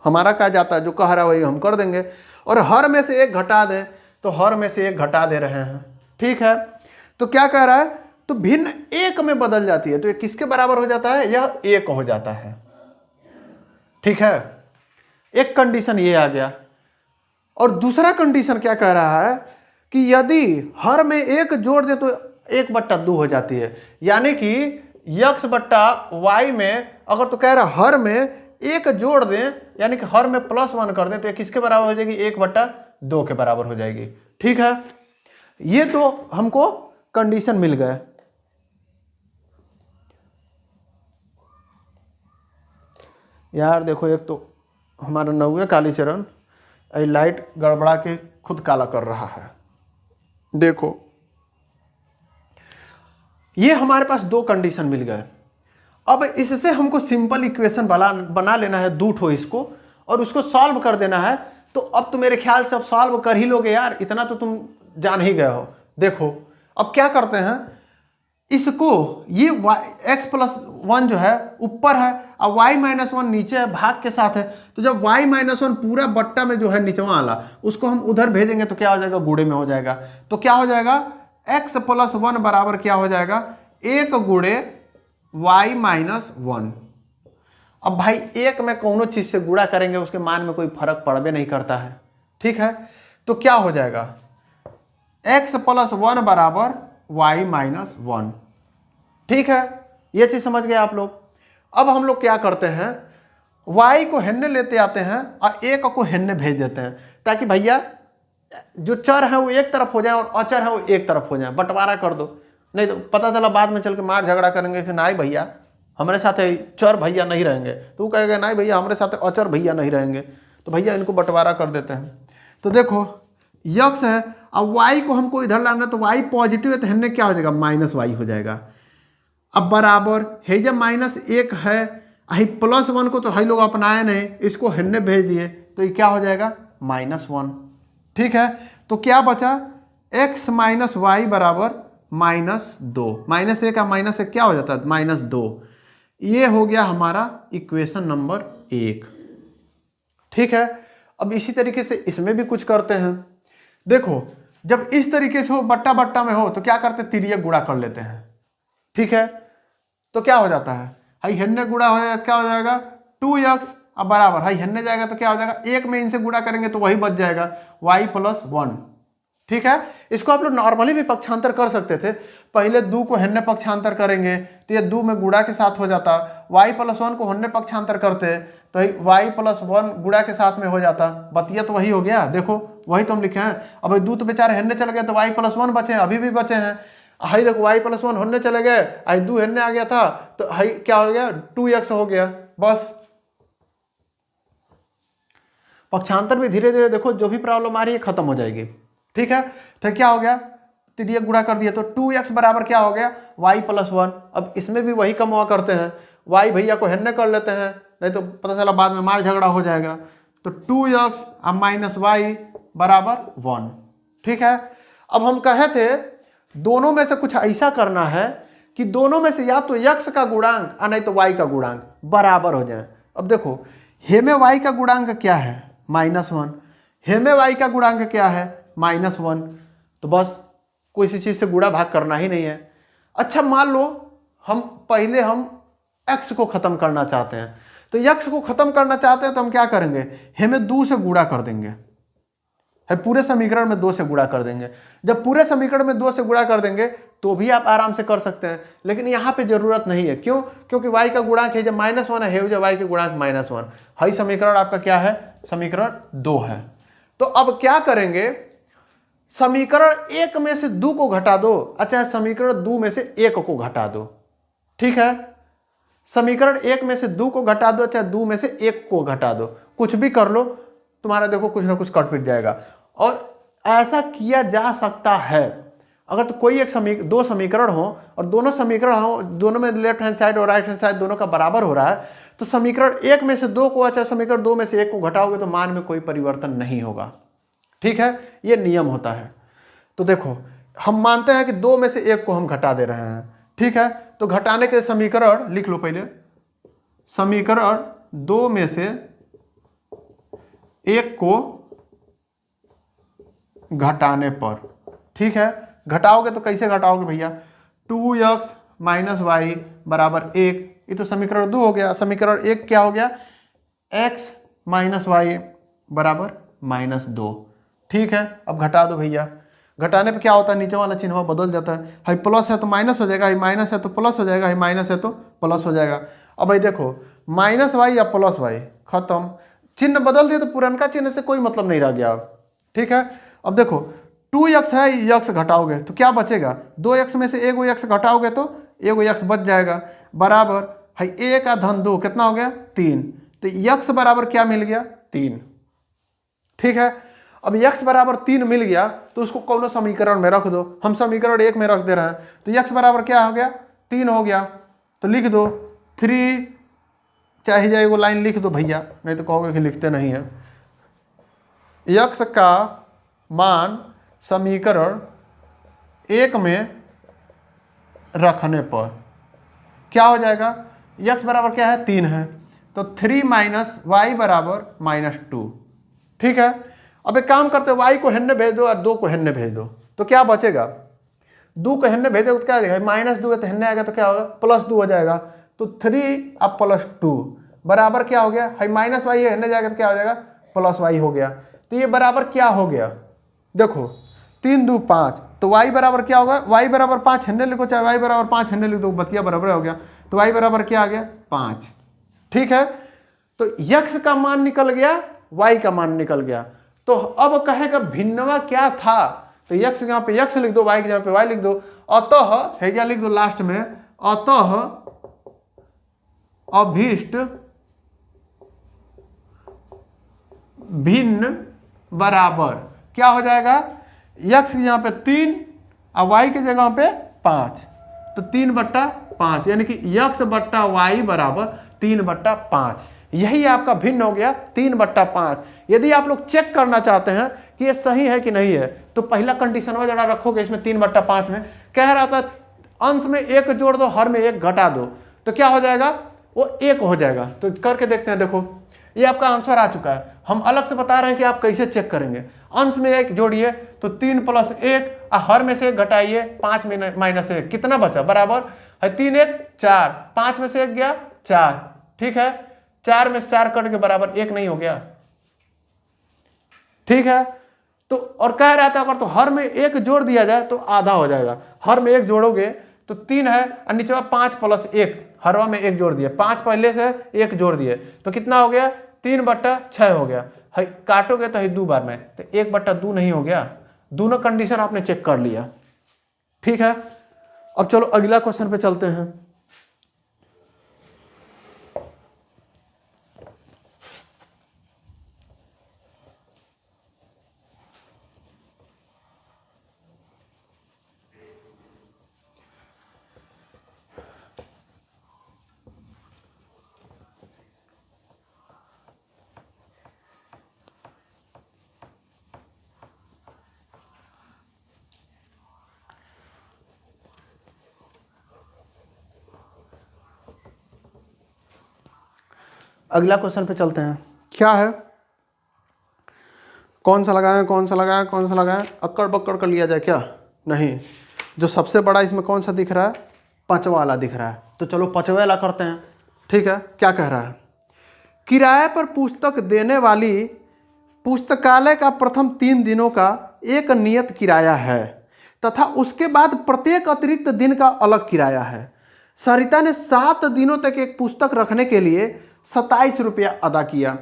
हमारा क्या जाता है, जो कह रहा है वही हम कर देंगे। और हर में से एक घटा दें तो हर में से एक घटा दे रहे हैं। ठीक है, तो क्या कह रहा है, तो भिन्न एक में बदल जाती है, तो ये किसके बराबर हो जाता है, यह एक हो जाता है। ठीक है, एक कंडीशन ये आ गया। और दूसरा कंडीशन क्या कह रहा है कि यदि हर में एक जोड़ दे तो 1/2 हो जाती है, यानी कि यक्स बट्टा वाई में अगर तो कह रहा है हर में एक जोड़ दें, यानी कि हर में +1 कर दें, तो ये किसके बराबर हो जाएगी, 1/2 के बराबर हो जाएगी। ठीक है, ये तो हमको कंडीशन मिल गए। यार देखो, एक तो हमारा 9वें कालीचरण लाइट गड़बड़ा के खुद काला कर रहा है। देखो ये हमारे पास 2 कंडीशन मिल गए। अब इससे हमको सिंपल इक्वेशन बना लेना है 2 इसको, और उसको सॉल्व कर देना है। तो अब तो मेरे ख्याल से अब सॉल्व कर ही लोगे यार, इतना तो तुम जान ही गए हो। देखो अब क्या करते हैं, इसको ये x+1 जो है ऊपर है और y-1 नीचे है, भाग के साथ है। तो जब y-1 पूरा बट्टा में जो है निचवा वाला, उसको हम उधर भेजेंगे तो क्या हो जाएगा, गुणे में हो जाएगा। तो क्या हो जाएगा, x+1 बराबर क्या हो जाएगा, 1 गुणे y-1। अब भाई एक में कौनो चीज से गुणा करेंगे उसके मान में कोई फर्क पड़बे नहीं करता है। ठीक है, तो क्या हो जाएगा, x+1 बराबर y-1। ठीक है, ये चीज समझ गए आप लोग। अब हम लोग क्या करते हैं, y को हेन्ने लेते आते हैं और 1 को हेन्ने भेज देते हैं, ताकि भैया जो चर है वो एक तरफ हो जाए और अचर है वो एक तरफ हो जाए, बंटवारा कर दो। नहीं तो पता चला बाद में चल के मार झगड़ा करेंगे कि नहीं भैया हमारे साथ चर भैया नहीं रहेंगे, तो वो कहेगा नहीं भैया हमारे साथ अचर भैया नहीं रहेंगे, तो भैया इनको बंटवारा कर देते हैं। तो देखो यक्स है, अब y को हमको इधर लाना, तो y पॉजिटिव है तो हेन्ने क्या हो जाएगा, -y हो जाएगा। अब बराबर है जब -1 है, ही +1 को तो हम लोग अपनाए नहीं, इसको हेन्ने भेज दिए तो ये क्या हो जाएगा, -1। ठीक है, तो क्या बचा, x - y बराबर -2। -1 का -1 क्या हो जाता है, -2। ये हो गया हमारा इक्वेशन नंबर 1। ठीक है, अब इसी तरीके से इसमें भी कुछ करते हैं। देखो जब इस तरीके से हो, बट्टा बट्टा में हो, तो क्या करते, तिर्यक गुणा कर लेते हैं। ठीक है, तो क्या हो जाता है, हाई हेन्ने गुणा हो जाएगा, क्या हो जाएगा, 2x। अब बराबर हाई हेन्ने जाएगा तो क्या हो जाएगा, 1 में इनसे गुणा करेंगे तो वही बच जाएगा, y+1। ठीक है, इसको आप लोग नॉर्मली भी पक्षांतर कर सकते थे। पहले 2 को हेन्ने पक्षांतर करेंगे तो ये 2 में गुणा के साथ हो जाता, y+1 को हेन्ने पक्षांतर करते तो y+1 गुणा के साथ में हो जाता, बतिया तो वही हो गया। देखो वही तो हम लिखे हैं। अब 2 तो बेचारे हेन्ने चले गए तो y+1 बचे हैं, अभी भी बचे हैं। हाई देखो y+1 होने चले गए, आई 2 हेन्ने आ गया था तो हाई क्या हो गया 2x हो गया। बस पक्षांतर भी धीरे धीरे देखो जो भी प्रॉब्लम आ रही है खत्म हो जाएगी। ठीक है, तो क्या हो गया, तिरिया गुणा कर दिया तो 2x बराबर क्या हो गया y+1। अब इसमें भी वही कम हुआ करते हैं, y भैया को हेन्ने कर लेते हैं, नहीं तो पता चला बाद में मार झगड़ा हो जाएगा। तो 2x माइनस वाई बराबर 1। ठीक है, अब हम कहे थे दोनों में से कुछ ऐसा करना है कि दोनों में से या तो x का गुणांक और नहीं तो y का गुणांक बराबर हो जाए। अब देखो हेमे y का गुणांक क्या है -1, हेमे y का गुणांक क्या है -1, तो बस कोई सी चीज से गुणा भाग करना ही नहीं है। अच्छा मान लो हम पहले हम x को खत्म करना चाहते हैं, तो x को खत्म करना चाहते हैं तो हम क्या करेंगे, हेमे 2 से गुणा कर देंगे, है पूरे समीकरण में 2 से गुणा कर देंगे। जब पूरे समीकरण में 2 से गुणा कर देंगे तो भी आप आराम से कर सकते हैं, लेकिन यहाँ पे जरूरत नहीं है। क्यों, क्योंकि y का गुणांक है जब -1 है, जब y के गुणांक -1 है, समीकरण आपका क्या है, समीकरण 2 है। तो अब क्या करेंगे, समीकरण 1 में से 2 को घटा दो, अच्छा समीकरण 2 में से 1 को घटा दो। ठीक है, समीकरण 1 में से 2 को घटा दो, चाहे 2 में से 1 को घटा दो, कुछ भी कर लो, तुम्हारा देखो कुछ ना कुछ कट पिट जाएगा। और ऐसा किया जा सकता है अगर तो कोई एक दो समीकरण हो और दोनों समीकरण हो, दोनों में लेफ्ट हैंड साइड और राइट हैंड साइड दोनों का बराबर हो रहा है, तो समीकरण 1 में से 2 को अच्छा समीकरण 2 में से 1 को घटाओगे तो मान में कोई परिवर्तन नहीं होगा। ठीक है, ये नियम होता है। तो देखो हम मानते हैं कि 2 में से 1 को हम घटा दे रहे हैं। ठीक है, तो घटाने के समीकरण लिख लो पहले, समीकरण 2 में से 1 को घटाने पर, ठीक है, घटाओगे तो कैसे घटाओगे भैया, 2x माइनस वाई बराबर 1, ये तो समीकरण 2 हो गया। समीकरण 1 क्या हो गया, x माइनस वाई बराबर -2। ठीक है, अब घटा दो भैया, घटाने पे क्या होता है, नीचे वाला चिन्ह बदल जाता है, हाई प्लस है तो माइनस हो जाएगा, हाई माइनस है तो प्लस हो जाएगा, हाई माइनस है तो प्लस हो जाएगा। अब भाई देखो -y या +y खत्म, चिन्ह बदल दिए तो पुरानका चिन्ह से कोई मतलब नहीं रह गया अब। ठीक है, अब देखो 2x है, x घटाओगे तो क्या बचेगा, 2x में से 1 x घटाओगे तो 1 x बच जाएगा, बराबर है 1 का धन 2 कितना हो गया 3, तो x बराबर क्या मिल गया 3। ठीक है, अब x बराबर 3 मिल गया तो उसको कौन समीकरण में रख दो, हम समीकरण 1 में रख दे रहे हैं, तो x बराबर क्या हो गया 3 हो गया, तो लिख दो 3, चाहे जाए वो लाइन लिख दो भैया, नहीं तो कहोगे कि लिखते नहीं है। x का मान समीकरण 1 में रखने पर क्या हो जाएगा, x बराबर क्या है 3 है, तो 3 माइनस वाई बराबर -2। ठीक है, अब एक काम करते y को हेन्ने भेज दो और 2 को हेन्ने भेज दो, तो क्या बचेगा, 2 को हेन्ने भेजोगे तो क्या देगा, -2 है तो हेन्ने आएगा तो क्या होगा +2 हो जाएगा, तो 3 अब +2 बराबर क्या हो गया, हाई माइनस वाई हेन्ने जाएगा तो क्या हो जाएगा +y हो गया। तो ये बराबर क्या हो गया, देखो 3 2 5, तो y बराबर क्या होगा, y बराबर 5 हेन्ने लिखो, चाहे y बराबर 5 हेन्ने लिखो, बतिया बराबर हो गया, तो y बराबर क्या आ गया 5। ठीक है, तो x का मान निकल गया, y का मान निकल गया। तो अब कहेगा भिन्नवा क्या था, तो x यहाँ पे x लिख दो, y के यहाँ पे y लिख दो, अतः है लिख दो लास्ट में, अतः अभीष्ट भिन्न बराबर क्या हो जाएगा, x यहाँ पे 3 और y की जगह पे 5, तो 3/5 यानी कि x बट्टा y बराबर 3/5, यही आपका भिन्न हो गया 3/5। यदि आप लोग चेक करना चाहते हैं कि ये सही है कि नहीं है, तो पहला कंडीशन जरा रखोगे इसमें 3/5 में, कह रहा था अंश में 1 जोड़ दो, हर में 1 घटा दो, तो क्या हो जाएगा वो 1 हो जाएगा। तो करके देखते हैं, देखो ये आपका आंसर आ चुका है। हम अलग से बता रहे हैं कि आप कैसे चेक करेंगे, अंश में 1 जोड़िए तो 3 + 1 और हर में से 1 घटाइए, 5 में -1 कितना बचा, बराबर है 3 1 4, 5 में से 1 गया 4। ठीक है, 4 में 4 कट के बराबर 1 नहीं हो गया। ठीक है, तो और कह रहा था अगर तो हर में 1 जोड़ दिया जाए तो आधा हो जाएगा, हर में 1 जोड़ोगे तो 3 है और नीचे 5 + 1, हरवा में 1 जोड़ दिए, 5 पहले से 1 जोड़ दिए तो कितना हो गया 3/6 हो गया। है काटोगे तो है 2 बार में, तो 1/2 नहीं हो गया। दोनों कंडीशन आपने चेक कर लिया, ठीक है। अब चलो अगला क्वेश्चन पे चलते हैं। अगला क्वेश्चन पे चलते हैं। क्या है, कौन सा लगाएं कौन सा लगाएं कौन सा लगाएं, अक्कड़ बक्कड़ कर लिया जाए क्या? नहीं, जो सबसे बड़ा इसमें कौन सा दिख रहा है? 5वां वाला दिख रहा है, तो चलो 5वें वाला करते हैं, ठीक है। क्या कह रहा है? किराए पर पुस्तक देने वाली पुस्तकालय का प्रथम 3 दिनों का एक नियत किराया है तथा उसके बाद प्रत्येक अतिरिक्त दिन का अलग किराया है। सरिता ने 7 दिनों तक एक पुस्तक रखने के लिए 27 रुपया अदा किया,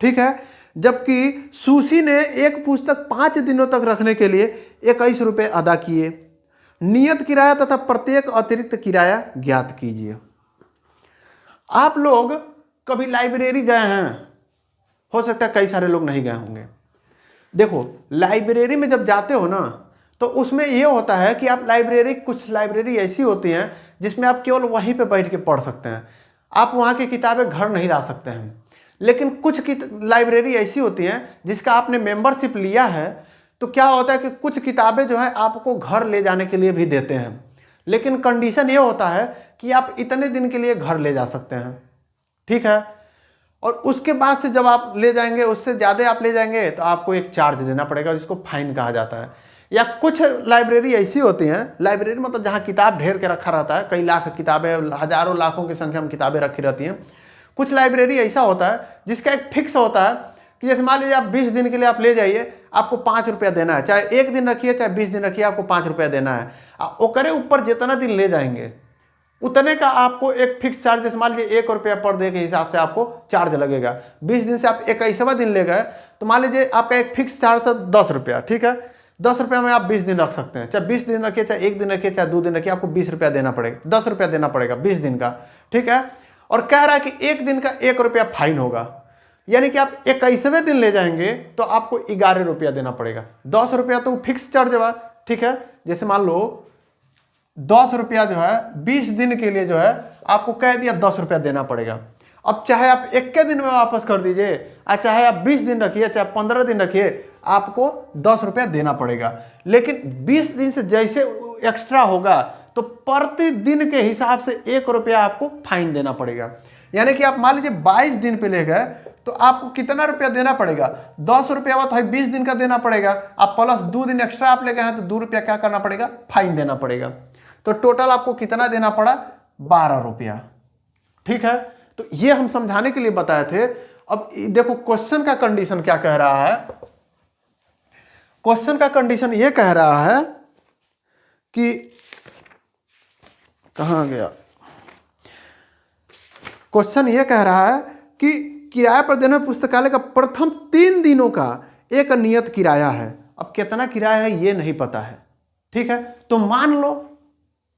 ठीक है, जबकि सुशी ने एक पुस्तक 5 दिनों तक रखने के लिए 21 रुपये अदा किए। नियत किराया तथा प्रत्येक अतिरिक्त किराया ज्ञात कीजिए। आप लोग कभी लाइब्रेरी गए हैं? हो सकता है कई सारे लोग नहीं गए होंगे। देखो, लाइब्रेरी में जब जाते हो ना, तो उसमें यह होता है कि आप कुछ लाइब्रेरी ऐसी होती हैं जिसमें आप केवल वहीं पे बैठ के पढ़ सकते हैं, आप वहाँ की किताबें घर नहीं ला सकते हैं। लेकिन कुछ लाइब्रेरी ऐसी होती हैं जिसका आपने मेंबरशिप लिया है, तो क्या होता है कि कुछ किताबें जो है आपको घर ले जाने के लिए भी देते हैं, लेकिन कंडीशन ये होता है कि आप इतने दिन के लिए घर ले जा सकते हैं, ठीक है। और उसके बाद से जब आप ले जाएंगे, उससे ज़्यादा आप ले जाएंगे तो आपको एक चार्ज देना पड़ेगा, जिसको फाइन कहा जाता है। या कुछ लाइब्रेरी ऐसी होती हैं, लाइब्रेरी मतलब जहाँ किताब ढेर के रखा रहता है, कई लाख किताबें, हजारों लाखों की संख्या में किताबें रखी रहती हैं। कुछ लाइब्रेरी ऐसा होता है जिसका एक फिक्स होता है कि जैसे मान लीजिए आप 20 दिन के लिए आप ले जाइए, आपको 5 रुपया देना है, चाहे 1 दिन रखिए चाहे 20 दिन रखिए, आपको 5 रुपया देना है। ओकरे ऊपर जितना दिन ले जाएंगे उतने का आपको एक फिक्स चार्ज, जैसे मान लीजिए 1 रुपया पर डे के हिसाब से आपको चार्ज लगेगा। 20 दिन से आप 21वां दिन ले गए तो मान लीजिए आपका एक फिक्स चार्ज है 10 रुपया, ठीक है। 10 रुपया में आप 20 दिन रख सकते हैं, चाहे 20 दिन रखिए चाहे 1 दिन रखिए चाहे 2 दिन रखिए, आपको 20 रुपया देना पड़ेगा, 10 रुपया देना पड़ेगा 20 दिन का, ठीक है। और कह रहा है कि 1 दिन का 1 रुपया फाइन होगा, यानी कि आप 21वें दिन ले जाएंगे तो आपको 11 रुपया देना पड़ेगा। 10 रुपया तो फिक्स चार्ज है, ठीक है। जैसे मान लो 10 रुपया जो है 20 दिन के लिए जो है आपको कह दिया 10 रुपया देना पड़ेगा। अब चाहे आप 1 दिन में वापस कर दीजिए, चाहे आप 20 दिन रखिए चाहे 15 दिन रखिए, आपको 10 रुपया देना पड़ेगा। लेकिन 20 दिन से जैसे एक्स्ट्रा होगा तो प्रतिदिन के हिसाब से 1 रुपया आपको फाइन देना पड़ेगा। यानी कि आप मान लीजिए 22 दिन पे ले गए तो आपको कितना रुपया देना पड़ेगा? 10 रुपया तो 20 दिन का देना पड़ेगा, आप प्लस 2 दिन एक्स्ट्रा आप ले गए हैं तो 2 रुपया क्या करना पड़ेगा? फाइन देना पड़ेगा। तो टोटल आपको कितना देना पड़ा? 12 रुपया, ठीक है। तो ये हम समझाने के लिए बताए थे। अब देखो क्वेश्चन का कंडीशन क्या कह रहा है। क्वेश्चन का कंडीशन ये कह रहा है कि, कहां गया क्वेश्चन, ये कह रहा है कि किराए पर देने पुस्तकालय का प्रथम 3 दिनों का एक नियत किराया है। अब कितना किराया है ये नहीं पता है, ठीक है। तो मान लो,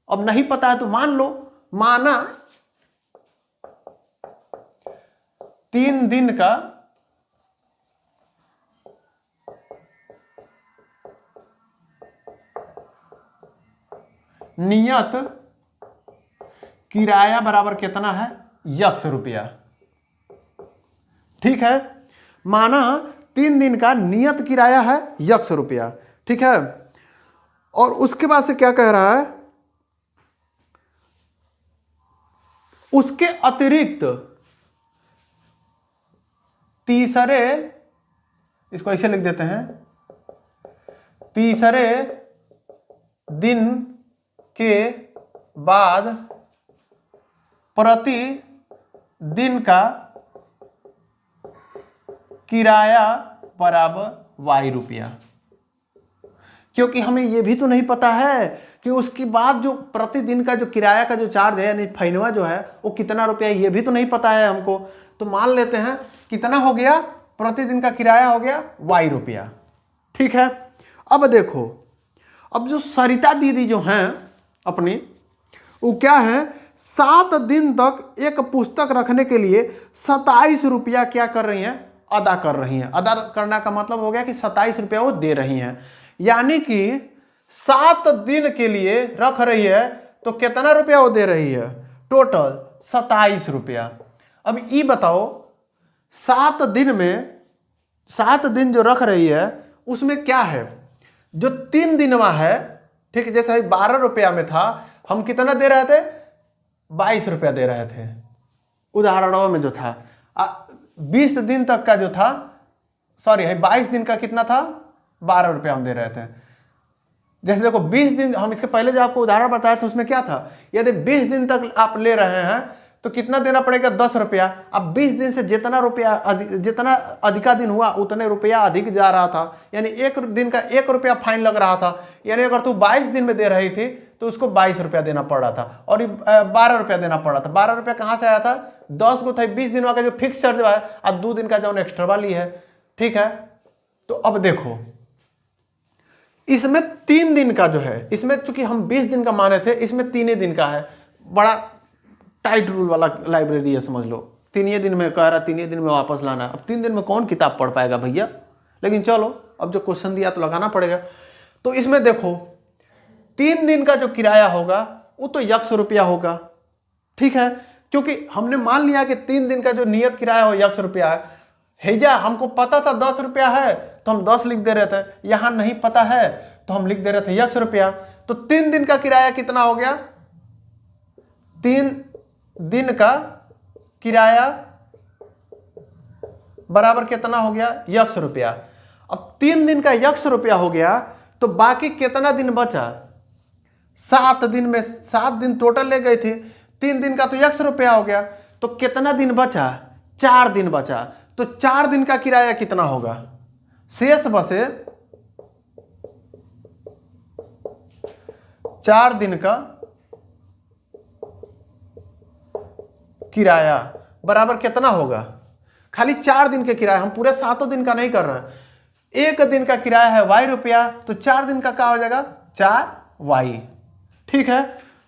अब नहीं पता है तो मान लो, माना 3 दिन का नियत किराया बराबर कितना है? x रुपया, ठीक है। माना 3 दिन का नियत किराया है x रुपया, ठीक है। और उसके बाद से क्या कह रहा है? उसके अतिरिक्त तीसरे, इसको ऐसे लिख देते हैं, तीसरे दिन के बाद प्रति दिन का किराया बराबर y रुपया। क्योंकि हमें यह भी तो नहीं पता है कि उसके बाद जो प्रतिदिन का जो किराया का जो चार्ज है यानी फाइनवा जो है वो कितना रुपया है, ये भी तो नहीं पता है हमको। तो मान लेते हैं कितना हो गया? प्रतिदिन का किराया हो गया y रुपया। ठीक है, अब देखो, अब जो सरिता दीदी जो हैं अपनी, वो क्या है, 7 दिन तक एक पुस्तक रखने के लिए 27 रुपया क्या कर रही हैं, अदा कर रही हैं। अदा करना का मतलब हो गया कि 27 रुपया वो दे रही हैं, यानी कि 7 दिन के लिए रख रही है तो कितना रुपया वो दे रही है, टोटल 27 रुपया। अब ये बताओ 7 दिन में, 7 दिन जो रख रही है उसमें क्या है, जो 3 दिनवा है, ठीक है, जैसे 12 रुपया में था, हम कितना दे रहे थे, 22 रुपया दे रहे थे उदाहरणों में जो था। 20 दिन तक का जो था, सॉरी 22 दिन का कितना था, 12 रुपया हम दे रहे थे। जैसे देखो 20 दिन, हम इसके पहले जो आपको उदाहरण बताया था उसमें क्या था, यदि 20 दिन तक आप ले रहे हैं तो कितना देना पड़ेगा, 10 रुपया। अब 20 दिन से जितना रुपया, जितना अधिका दिन हुआ उतने रुपया अधिक जा रहा था, यानी एक दिन का 1 रुपया फाइन लग रहा था। यानी अगर तू 22 दिन में दे रही थी तो उसको 22 रुपया देना पड़ रहा था, और 12 रुपया देना पड़ रहा था। 12 रुपया कहाँ से आया था, 10 को था 20 दिन का जो फिक्स चार्ज है, और 2 दिन का जो एक्स्ट्रा वाली है। ठीक है, तो अब देखो इसमें 3 दिन का जो है, इसमें चूंकि हम 20 दिन का माने थे, इसमें 3 दिन का है। बड़ा टाइट रूल वाला लाइब्रेरी है, समझ लो। 3 दिन में कह रहा, 3 दिन में वापस लाना। अब 3 दिन में कौन किताब पढ़ पाएगा भैया, लेकिन चलो अब जो क्वेश्चन दिया तो लगाना पड़ेगा। तो इसमें देखो 3 दिन का जो किराया होगा वो तो 100 रुपया होगा। ठीक है, क्योंकि हमने मान लिया कि 3 दिन का जो नियत किराया हो 100 रुपया है। जा हमको पता था 10 रुपया है तो हम 10 लिख दे रहे थे, यहां नहीं पता है तो हम लिख दे रहे थे 100 रुपया। तो 3 दिन का किराया कितना हो गया, 3 दिन का किराया बराबर कितना हो गया, 100 रुपया। अब 3 दिन का 100 रुपया हो गया तो बाकी कितना दिन बचा, 7 दिन में 7 दिन टोटल ले गए थे, 3 दिन का तो 100 रुपया हो गया, तो कितना दिन बचा, 4 दिन बचा। तो 4 दिन का किराया कितना होगा, शेष बसे 4 दिन का किराया बराबर कितना होगा, खाली 4 दिन के किराया, हम पूरे 7 दिन का नहीं कर रहे हैं। 1 दिन का किराया है y रुपया, तो 4 दिन का क्या हो जाएगा, 4y। ठीक है,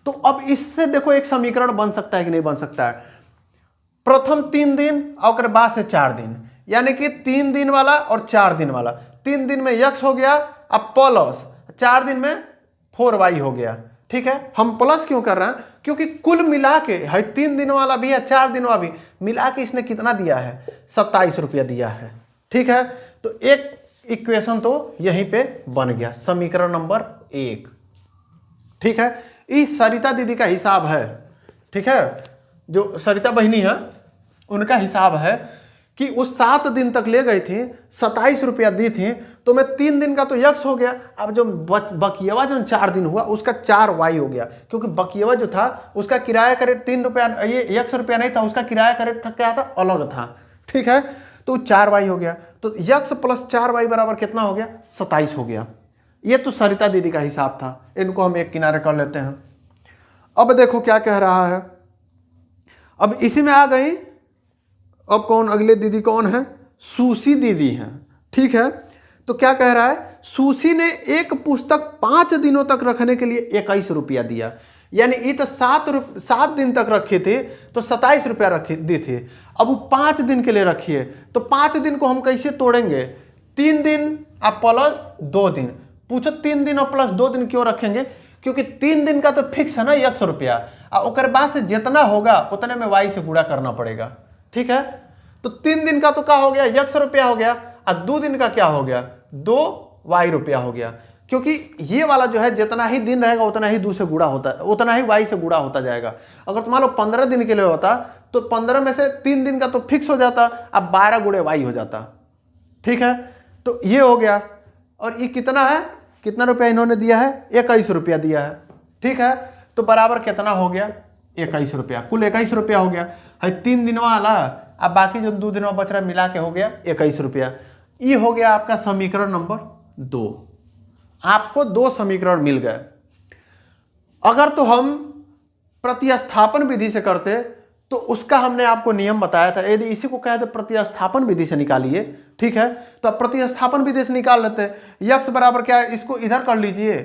तो अब इससे देखो एक समीकरण बन सकता है कि नहीं बन सकता है। प्रथम 3 दिन और बाद से 4 दिन, यानी कि 3 दिन वाला और 4 दिन वाला। 3 दिन में x हो गया, अब प्लस 4 दिन में 4y हो गया। ठीक है, हम प्लस क्यों कर रहे हैं, क्योंकि कुल मिला के है 3 दिन वाला भी है 4 दिन वाला भी, मिला के इसने कितना दिया है, 27 रुपया दिया है। ठीक है, तो एक इक्वेशन तो यहीं पे बन गया, समीकरण नंबर 1। ठीक है, इस सरिता दीदी का हिसाब है। ठीक है, जो सरिता बहनी है उनका हिसाब है कि वो 7 दिन तक ले गई थी, 27 रुपया दी थी, तो मैं 3 दिन का तो यक्स हो गया। अब जो बकियावा जो 4 दिन हुआ उसका 4y हो गया, क्योंकि बकियावा जो था उसका किराया करेक्ट 3 रुपया, ये 100 रुपया नहीं था, उसका किराया करेक्ट था क्या था, अलग था। ठीक है, तो 4y हो गया, तो यक्स प्लस 4y बराबर कितना हो गया, 27 हो गया। ये तो सरिता दीदी का हिसाब था, इनको हम एक किनारे कर लेते हैं। अब देखो क्या कह रहा है, अब इसी में आ गई। अब कौन अगले दीदी कौन है, सुशी दीदी हैं। ठीक है, तो क्या कह रहा है, सुशी ने एक पुस्तक 5 दिनों तक रखने के लिए 21 रुपया दिया। यानी ये तो 7 दिन तक रखे थे तो 27 रुपया रखे दी थे। अब वो 5 दिन के लिए रखिए, तो 5 दिन को हम कैसे तोड़ेंगे, 3 दिन आप प्लस 2 दिन। पूछो 3 दिन और प्लस 2 दिन क्यों रखेंगे, क्योंकि 3 दिन का तो फिक्स है ना 100 रुपया, और बाद से जितना होगा उतने में y से गुणा करना पड़ेगा। ठीक है, तो 3 दिन का तो क्या हो गया, 100 रुपया हो गया, और 2 दिन का क्या हो गया, 2y रुपया हो गया। क्योंकि ये वाला जो है जितना ही दिन रहेगा उतना ही 2 से गुणा होता है, उतना ही y से गुणा होता जाएगा। अगर मान लो 15 दिन के लिए होता तो 15 में से 3 दिन का तो फिक्स हो जाता, अब 12 गुणे y हो जाता। ठीक है, तो ये हो गया, और ये कितना है, कितना रुपया इन्होंने दिया है, 21 रुपया दिया है। ठीक है, तो बराबर कितना हो गया, 21 रुपया, कुल 21 रुपया हो गया है। 3 दिन वाला, अब बाकी जो 2 दिन बच रहा है मिला के हो गया 21 रुपया। ये हो गया आपका समीकरण नंबर 2। आपको 2 समीकरण मिल गए। अगर तो हम प्रतिस्थापन विधि से करते तो उसका हमने आपको नियम बताया था। यदि इसी को कहे तो प्रतिस्थापन विधि से निकालिए, ठीक है। तो अब प्रतिस्थापन विधि से निकाल लेते हैं। यक्स बराबर क्या है, इसको इधर कर लीजिए,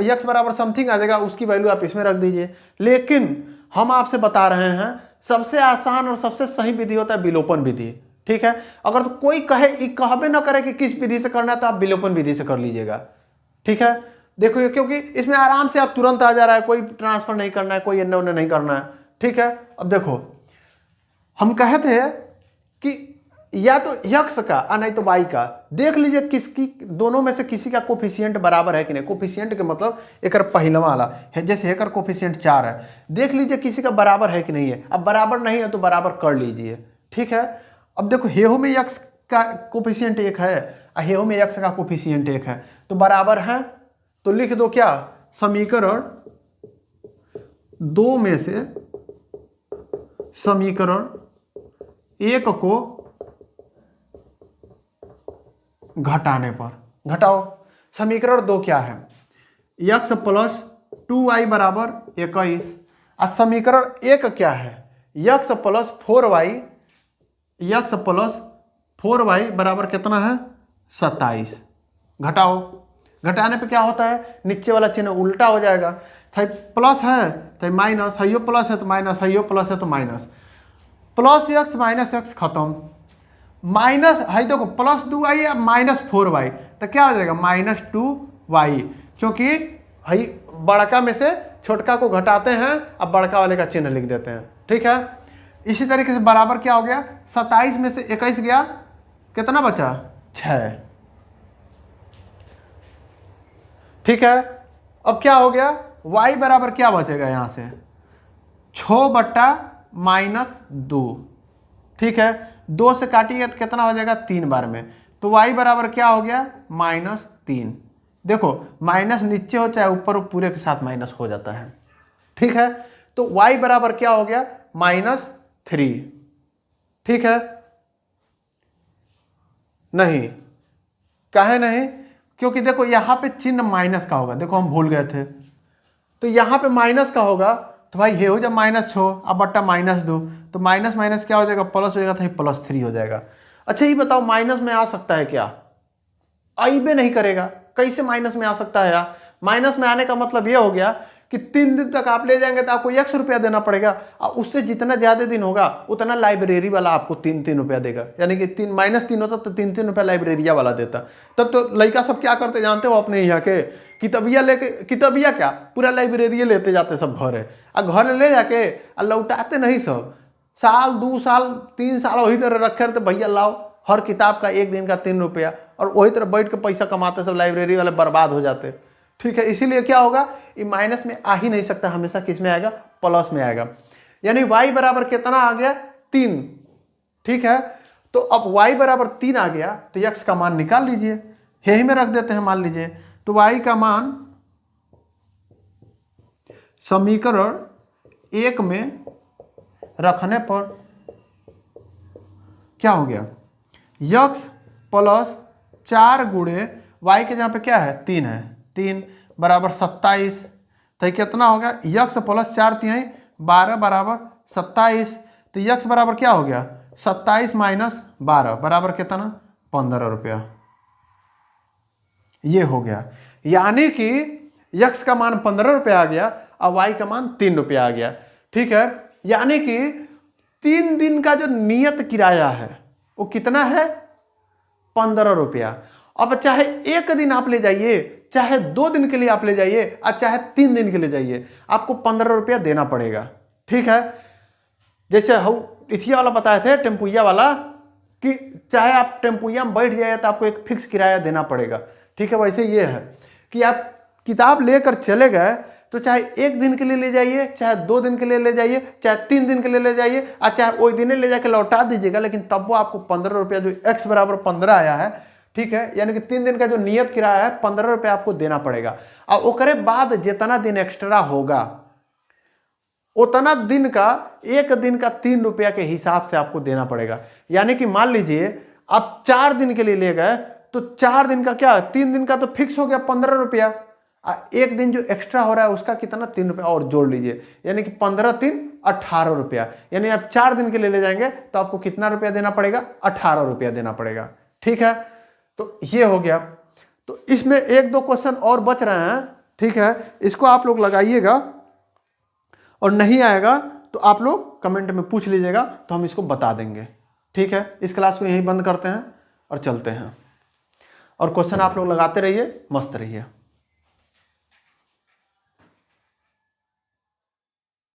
यक्स बराबर समथिंग आ जाएगा, उसकी वैल्यू आप इसमें रख दीजिए। लेकिन हम आपसे बता रहे हैं सबसे आसान और सबसे सही विधि होता है विलोपन विधि, ठीक है। अगर तो कोई कहबे ना करे कि किस विधि से करना है तो आप विलोपन विधि से कर लीजिएगा, ठीक है। देखो क्योंकि इसमें आराम से आप तुरंत आ जा रहा है, कोई ट्रांसफर नहीं करना है, कोई एन्ने ओन्ने नहीं करना है, ठीक है। अब देखो हम कहते हैं कि या तो यक्स का नहीं तो वाई का, देख लीजिए किसकी दोनों में से किसी का कोफिशिएंट बराबर है कि नहीं। कोफिशिएंट के मतलब एक पहलवा वाला है, जैसे एकर कोफिशिएंट 4 है, देख लीजिए किसी का बराबर है कि नहीं है। अब बराबर नहीं है तो बराबर कर लीजिए, ठीक है। अब देखो हेहो में यक्स का कोफिशिएंट 1 है, हेहो में यक्स का कोफिशिएंट 1 है, तो बराबर है। तो लिख दो क्या, समीकरण 2 में से समीकरण 1 को घटाने पर, घटाओ। समीकरण 2 क्या है, यक्स प्लस 2y बराबर 21, और समीकरण 1 क्या है, x plus 4y, x plus 4y बराबर कितना है 27। घटाओ, घटाने पे क्या होता है, नीचे वाला चिन्ह उल्टा हो जाएगा, था प्लस है तो माइनस, हाइयो प्लस है तो माइनस, हाइयो प्लस है तो minus, plus x minus x खत्म, माइनस है देखो प्लस 2y या माइनस 4y, तो क्या हो जाएगा माइनस 2y, क्योंकि हई बड़का में से छोटका को घटाते हैं, अब बड़का वाले का चिन्ह लिख देते हैं, ठीक है। इसी तरीके से बराबर क्या हो गया, 27 में से 21 गया, कितना बचा 6, ठीक है। अब क्या हो गया, y बराबर क्या बचेगा यहाँ से 6 बट्टा माइनस 2, ठीक है। 2 से काटिएगा तो कितना हो जाएगा 3 बार में, तो y बराबर क्या हो गया -3। देखो माइनस नीचे हो चाहे ऊपर हो, पूरे के साथ माइनस हो जाता है, ठीक है। तो y बराबर क्या हो गया -3, ठीक है। नहीं, काहे नहीं, क्योंकि देखो यहाँ पे चिन्ह माइनस का होगा, देखो हम भूल गए थे, तो यहाँ पे माइनस का होगा, तो भाई ये हो जाए -6 अब बट्टा -2, तो माइनस माइनस क्या हो जाएगा प्लस हो जाएगा, तो ये +3 हो जाएगा। अच्छा ये बताओ माइनस में आ सकता है क्या, आइबे नहीं करेगा, कैसे माइनस में आ सकता है यार। माइनस में आने का मतलब ये हो गया कि 3 दिन तक आप ले जाएंगे तो आपको 100 रुपया देना पड़ेगा, और उससे जितना ज्यादा दिन होगा उतना लाइब्रेरी वाला आपको 3-3 रुपया देगा, यानी कि -3 होता तो 3-3 रुपया लाइब्रेरिया वाला देता। तब तो लड़का सब क्या करते जानते हो अपने यहाँ के, किताबिया लेके, किताबिया क्या पूरा लाइब्रेरी लेते जाते सब घर है, और घर ले जाके और लौटाते नहीं सब, साल 2 साल 3 साल वही तरह रखे रहते, भैया लाओ हर किताब का 1 दिन का 3 रुपया, और वही तरह बैठ के पैसा कमाते सब, लाइब्रेरी वाले बर्बाद हो जाते, ठीक है। इसीलिए क्या होगा, ये माइनस में आ ही नहीं सकता, हमेशा किस में आएगा प्लस में आएगा, यानी y बराबर कितना आ गया 3, ठीक है। तो अब y बराबर 3 आ गया तो x का मान निकाल लीजिए, यही में रख देते हैं मान लीजिए, तो y का मान समीकरण 1 में रखने पर क्या हो गया, x प्लस 4 गुणे y के जहाँ पे क्या है 3 है, 3 बराबर 27, तो कितना होगा x प्लस 4 3 12 बराबर 27, तो x बराबर क्या हो गया 27 माइनस 12 बराबर कितना 15 रुपया, ये हो गया। यानी कि x का मान 15 रुपया आ गया और y का मान 3 रुपया आ गया, ठीक है। यानी कि 3 दिन का जो नियत किराया है वो कितना है 15 रुपया। अब चाहे 1 दिन आप ले जाइए, चाहे 2 दिन के लिए आप ले जाइए, और चाहे 3 दिन के लिए जाइए, आपको 15 रुपया देना पड़ेगा, ठीक है। जैसे हम इथिया वाला बताए थे टेम्पुया वाला, कि चाहे आप टेम्पुया में बैठ जाइए तो आपको एक फिक्स किराया देना पड़ेगा, ठीक है। वैसे ये है कि आप किताब लेकर चले गए तो चाहे 1 दिन के लिए ले जाइए, चाहे 2 दिन के लिए ले जाइए, चाहे 3 दिन के लिए ले जाइए, और चाहे वही दिन ले जाके लौटा दीजिएगा, लेकिन तब वो आपको 15 रुपया, जो x बराबर 15 आया है, ठीक है, यानी कि 3 दिन का जो नियत किराया है 15 रुपया आपको देना पड़ेगा। और ओकरे बाद जितना दिन एक्स्ट्रा होगा उतना दिन का 1 दिन का 3 रुपया के हिसाब से आपको देना पड़ेगा। यानी कि मान लीजिए आप 4 दिन के लिए ले गए तो 4 दिन का क्या, 3 दिन का तो फिक्स हो गया 15 रुपया, 1 दिन जो एक्स्ट्रा हो रहा है उसका कितना 3 रुपया और जोड़ लीजिए, यानी कि 15 3 18 रुपया। यानी आप 4 दिन के लिए ले जाएंगे तो आपको कितना रुपया देना पड़ेगा? 18 रुपया देना पड़ेगा। ठीक है, तो ये हो गया। तो इसमें 1-2 क्वेश्चन और बच रहे हैं। ठीक है, इसको आप लोग लगाइएगा और नहीं आएगा तो आप लोग कमेंट में पूछ लीजिएगा, तो हम इसको बता देंगे। ठीक है, इस क्लास को यहीं बंद करते हैं और चलते हैं। और क्वेश्चन आप लोग लगाते रहिए, मस्त रहिए।